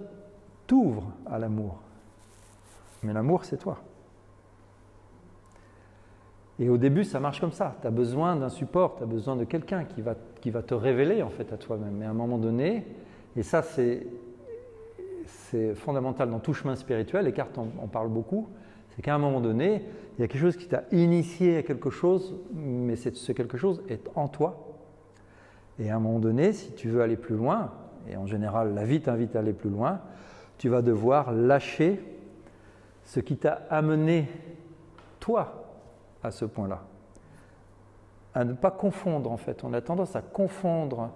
t'ouvrent à l'amour, mais l'amour, c'est toi. Et au début, ça marche comme ça. Tu as besoin d'un support, tu as besoin de quelqu'un qui va te révéler, en fait, à toi-même. Mais à un moment donné, et ça, c'est fondamental dans tout chemin spirituel, Eckhart en parle beaucoup, c'est qu'à un moment donné, il y a quelque chose qui t'a initié à quelque chose, mais ce quelque chose est en toi. Et à un moment donné, si tu veux aller plus loin, et en général la vie t'invite à aller plus loin, tu vas devoir lâcher ce qui t'a amené, toi, à ce point-là. À ne pas confondre, en fait. On a tendance à confondre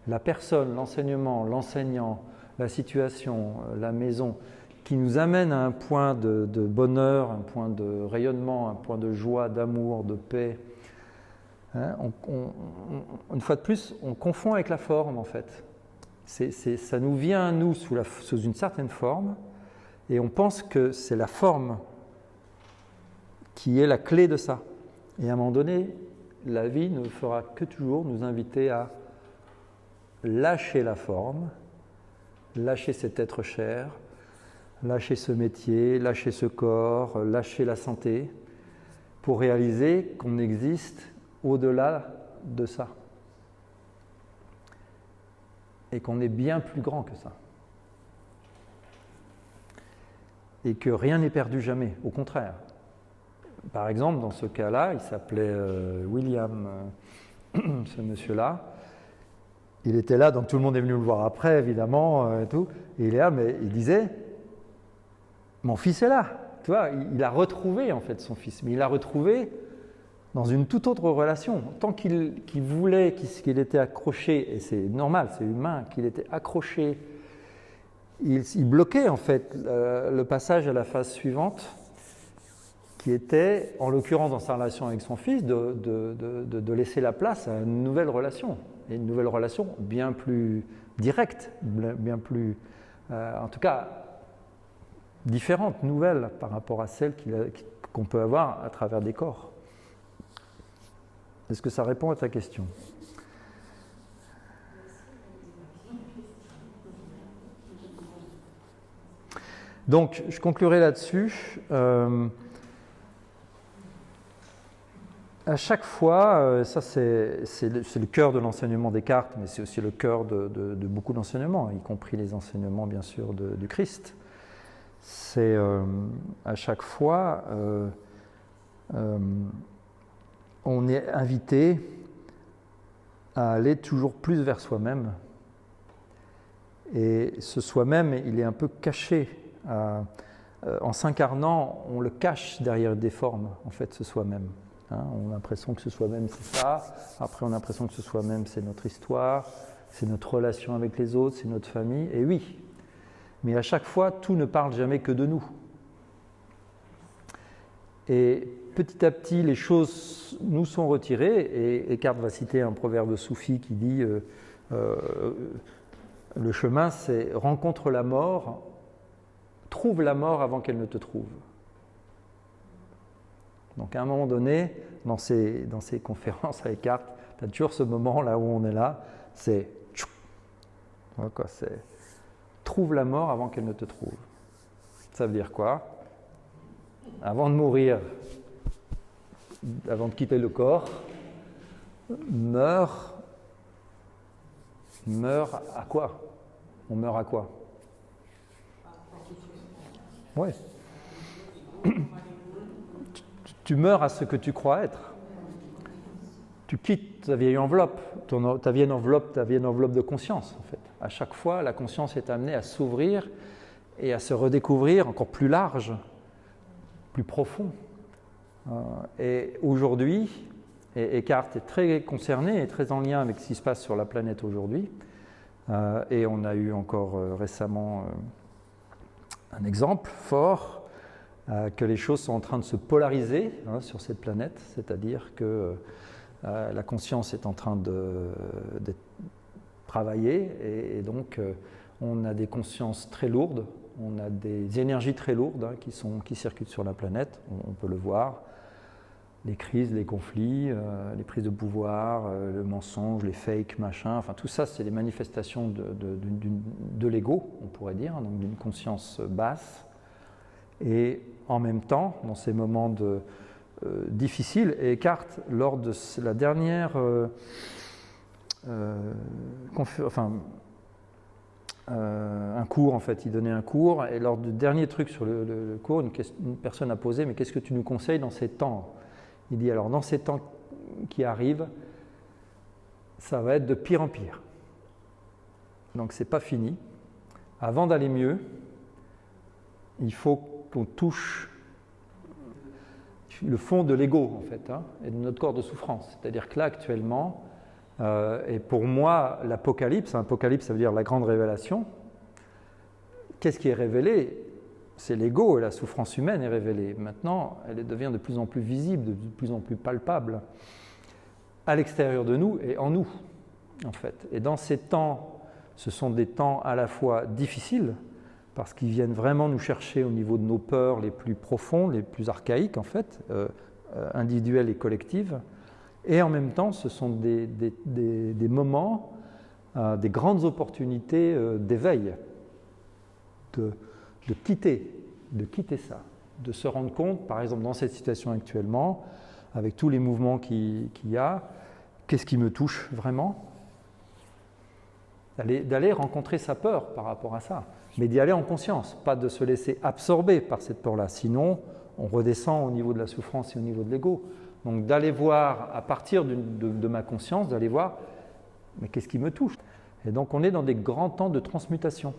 la personne, l'enseignement, l'enseignant, la situation, la maison, qui nous amène à un point de bonheur, un point de rayonnement, un point de joie, d'amour, de paix. Hein, une fois de plus, on confond avec la forme, en fait. Ça nous vient à nous sous une certaine forme, et on pense que c'est la forme qui est la clé de ça. Et à un moment donné, la vie ne fera que toujours nous inviter à lâcher la forme, lâcher cet être cher, lâcher ce métier, lâcher ce corps, lâcher la santé, pour réaliser qu'on existe au-delà de ça. Et qu'on est bien plus grand que ça. Et que rien n'est perdu jamais, au contraire. Par exemple, dans ce cas-là, il s'appelait William, ce monsieur-là. Il était là, donc tout le monde est venu le voir après, évidemment, et tout. Et il est là, mais il disait, mon fils est là. Tu vois, il a retrouvé en fait son fils, mais il l'a retrouvé dans une toute autre relation. Tant qu'il voulait, qu'il était accroché, et c'est normal, c'est humain, qu'il était accroché, il bloquait en fait le passage à la phase suivante, qui était, en l'occurrence dans sa relation avec son fils, de laisser la place à une nouvelle relation. Et une nouvelle relation bien plus directe, bien plus, en tout cas, différente, nouvelle par rapport à celle qu'on peut avoir à travers des corps. Est-ce que ça répond à ta question ? Donc, je conclurai là-dessus. À chaque fois, ça c'est le cœur de l'enseignement Descartes, mais c'est aussi le cœur de beaucoup d'enseignements, y compris les enseignements bien sûr du Christ. C'est à chaque fois, on est invité à aller toujours plus vers soi-même. Et ce soi-même, il est un peu caché. En s'incarnant, on le cache derrière des formes, en fait, ce soi-même. Hein, on a l'impression que ce soi-même, c'est ça. Après, on a l'impression que ce soi-même, c'est notre histoire, c'est notre relation avec les autres, c'est notre famille. Et oui, mais à chaque fois, tout ne parle jamais que de nous. Et petit à petit, les choses nous sont retirées. Et Eckhart va citer un proverbe soufi qui dit le chemin, c'est rencontre la mort, trouve la mort avant qu'elle ne te trouve. Donc à un moment donné, dans ces conférences avec Eckhart, tu as toujours ce moment là où on est là, c'est trouve la mort avant qu'elle ne te trouve. Ça veut dire quoi ? Avant de mourir, avant de quitter le corps, meurt à quoi ? On meurt à quoi ? Ouais. Tu meurs à ce que tu crois être. Tu quittes ta vieille enveloppe, ta vieille enveloppe de conscience, en fait. À chaque fois, la conscience est amenée à s'ouvrir et à se redécouvrir encore plus large, plus profond. Et aujourd'hui, Eckhart est très concerné et très en lien avec ce qui se passe sur la planète aujourd'hui. Et on a eu encore récemment un exemple fort que les choses sont en train de se polariser sur cette planète, c'est-à-dire que la conscience est en train de travailler et donc on a des consciences très lourdes on a des énergies très lourdes qui circulent sur la planète, on peut le voir. Les crises, les conflits, les prises de pouvoir, le mensonge, les fakes, machin, enfin tout ça, c'est des manifestations de l'ego, on pourrait dire, donc d'une conscience basse. Et en même temps, dans ces moments difficiles, et Eckhart, lors de la dernière un cours, en fait, il donnait un cours, et lors du dernier truc sur le cours, une personne a posé, mais qu'est-ce que tu nous conseilles dans ces temps ? Il dit, alors dans ces temps qui arrivent, ça va être de pire en pire. Donc c'est pas fini. Avant d'aller mieux, il faut qu'on touche le fond de l'ego, en fait, et de notre corps de souffrance. C'est-à-dire que là, actuellement, et pour moi, l'Apocalypse, ça veut dire la grande révélation. Qu'est-ce qui est révélé ? C'est l'ego, et la souffrance humaine est révélée. Maintenant, elle devient de plus en plus visible, de plus en plus palpable, à l'extérieur de nous et en nous, en fait. Et dans ces temps, ce sont des temps à la fois difficiles, parce qu'ils viennent vraiment nous chercher au niveau de nos peurs les plus profondes, les plus archaïques, en fait, individuelles et collectives. Et en même temps, ce sont des moments, des grandes opportunités d'éveil, de quitter ça, de se rendre compte, par exemple dans cette situation actuellement, avec tous les mouvements qu'il y a, qu'est-ce qui me touche vraiment ? D'aller rencontrer sa peur par rapport à ça, mais d'y aller en conscience, pas de se laisser absorber par cette peur-là, sinon on redescend au niveau de la souffrance et au niveau de l'ego. Donc d'aller voir, à partir de ma conscience, d'aller voir, mais qu'est-ce qui me touche ? Et donc on est dans des grands temps de transmutation.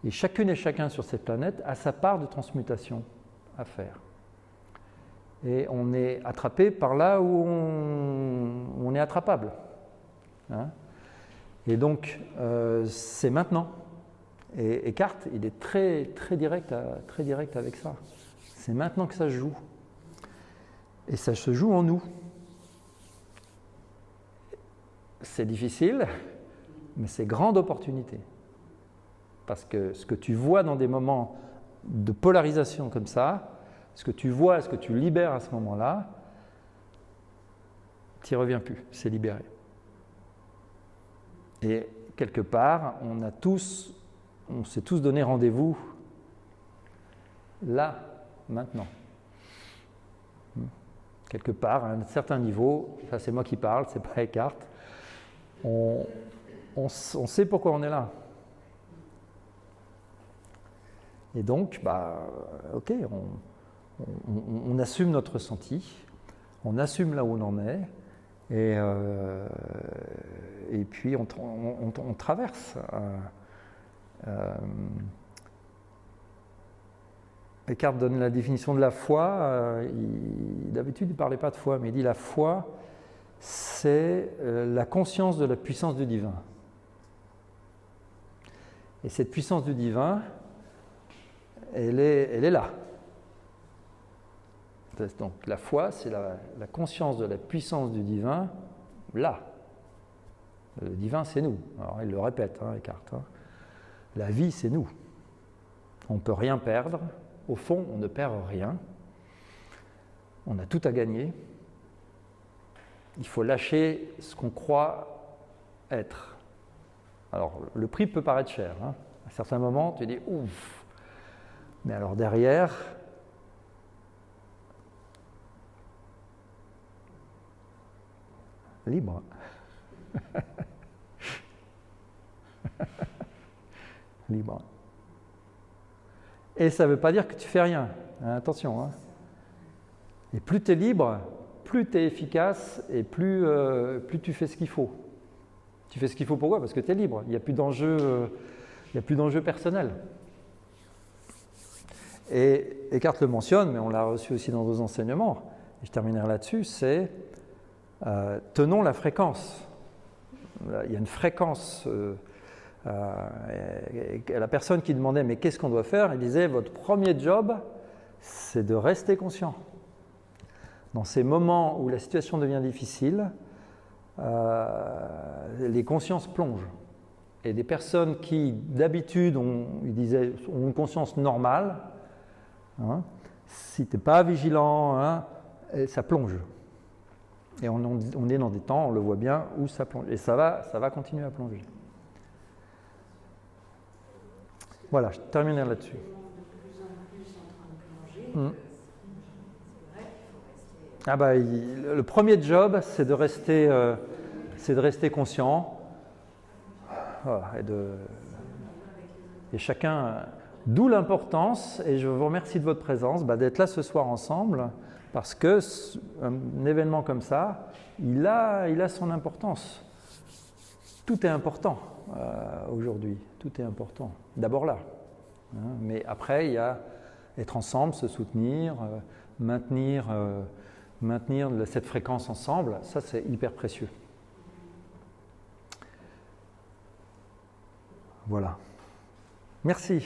Et chacune et chacun sur cette planète a sa part de transmutation à faire. Et on est attrapé par là où on est attrapable. Et donc, c'est maintenant. Et Eckhart, il est très, très direct avec ça. C'est maintenant que ça se joue. Et ça se joue en nous. C'est difficile, mais c'est grande opportunité. Parce que ce que tu vois dans des moments de polarisation comme ça, ce que tu vois, ce que tu libères à ce moment-là, tu n'y reviens plus, c'est libéré. Et quelque part, on s'est tous donné rendez-vous là, maintenant. Quelque part, à un certain niveau, ça c'est moi qui parle, c'est pas Eckhart, on sait pourquoi on est là. Et donc, ok, on assume notre ressenti, on assume là où on en est, et puis on traverse. Eckhart donne la définition de la foi. D'habitude, il ne parlait pas de foi, mais il dit la foi, c'est la conscience de la puissance du divin. Et cette puissance du divin, elle est là. Donc la foi, c'est la conscience de la puissance du divin, là. Le divin, c'est nous. Alors il le répète, Eckhart. La vie, c'est nous. On ne peut rien perdre. Au fond, on ne perd rien. On a tout à gagner. Il faut lâcher ce qu'on croit être. Alors, le prix peut paraître cher. À certains moments, tu dis « ouf ». Mais alors derrière, libre. Libre. Et ça ne veut pas dire que tu fais rien. Attention. Et plus tu es libre, plus tu es efficace et plus tu fais ce qu'il faut. Tu fais ce qu'il faut pourquoi ? Parce que tu es libre. Il n'y a plus d'enjeu personnel. Et Eckhart le mentionne, mais on l'a reçu aussi dans vos enseignements, et je terminerai là-dessus, c'est tenons la fréquence. Il y a une fréquence. La personne qui demandait mais qu'est-ce qu'on doit faire, il disait votre premier job, c'est de rester conscient. Dans ces moments où la situation devient difficile, les consciences plongent. Et des personnes qui, d'habitude, ont une conscience normale, hein, si tu n'es pas vigilant, hein, ça plonge. Et on est dans des temps, on le voit bien, où ça plonge. Et ça va continuer à plonger. Voilà, je terminerai là-dessus. Ah bah, le premier job, c'est de rester conscient. Voilà, et chacun, d'où l'importance, et je vous remercie de votre présence, d'être là ce soir ensemble, parce que un événement comme ça, il a son importance. Tout est important aujourd'hui, tout est important. D'abord là, hein, mais après il y a être ensemble, se soutenir, maintenir cette fréquence ensemble, ça c'est hyper précieux. Voilà. Merci.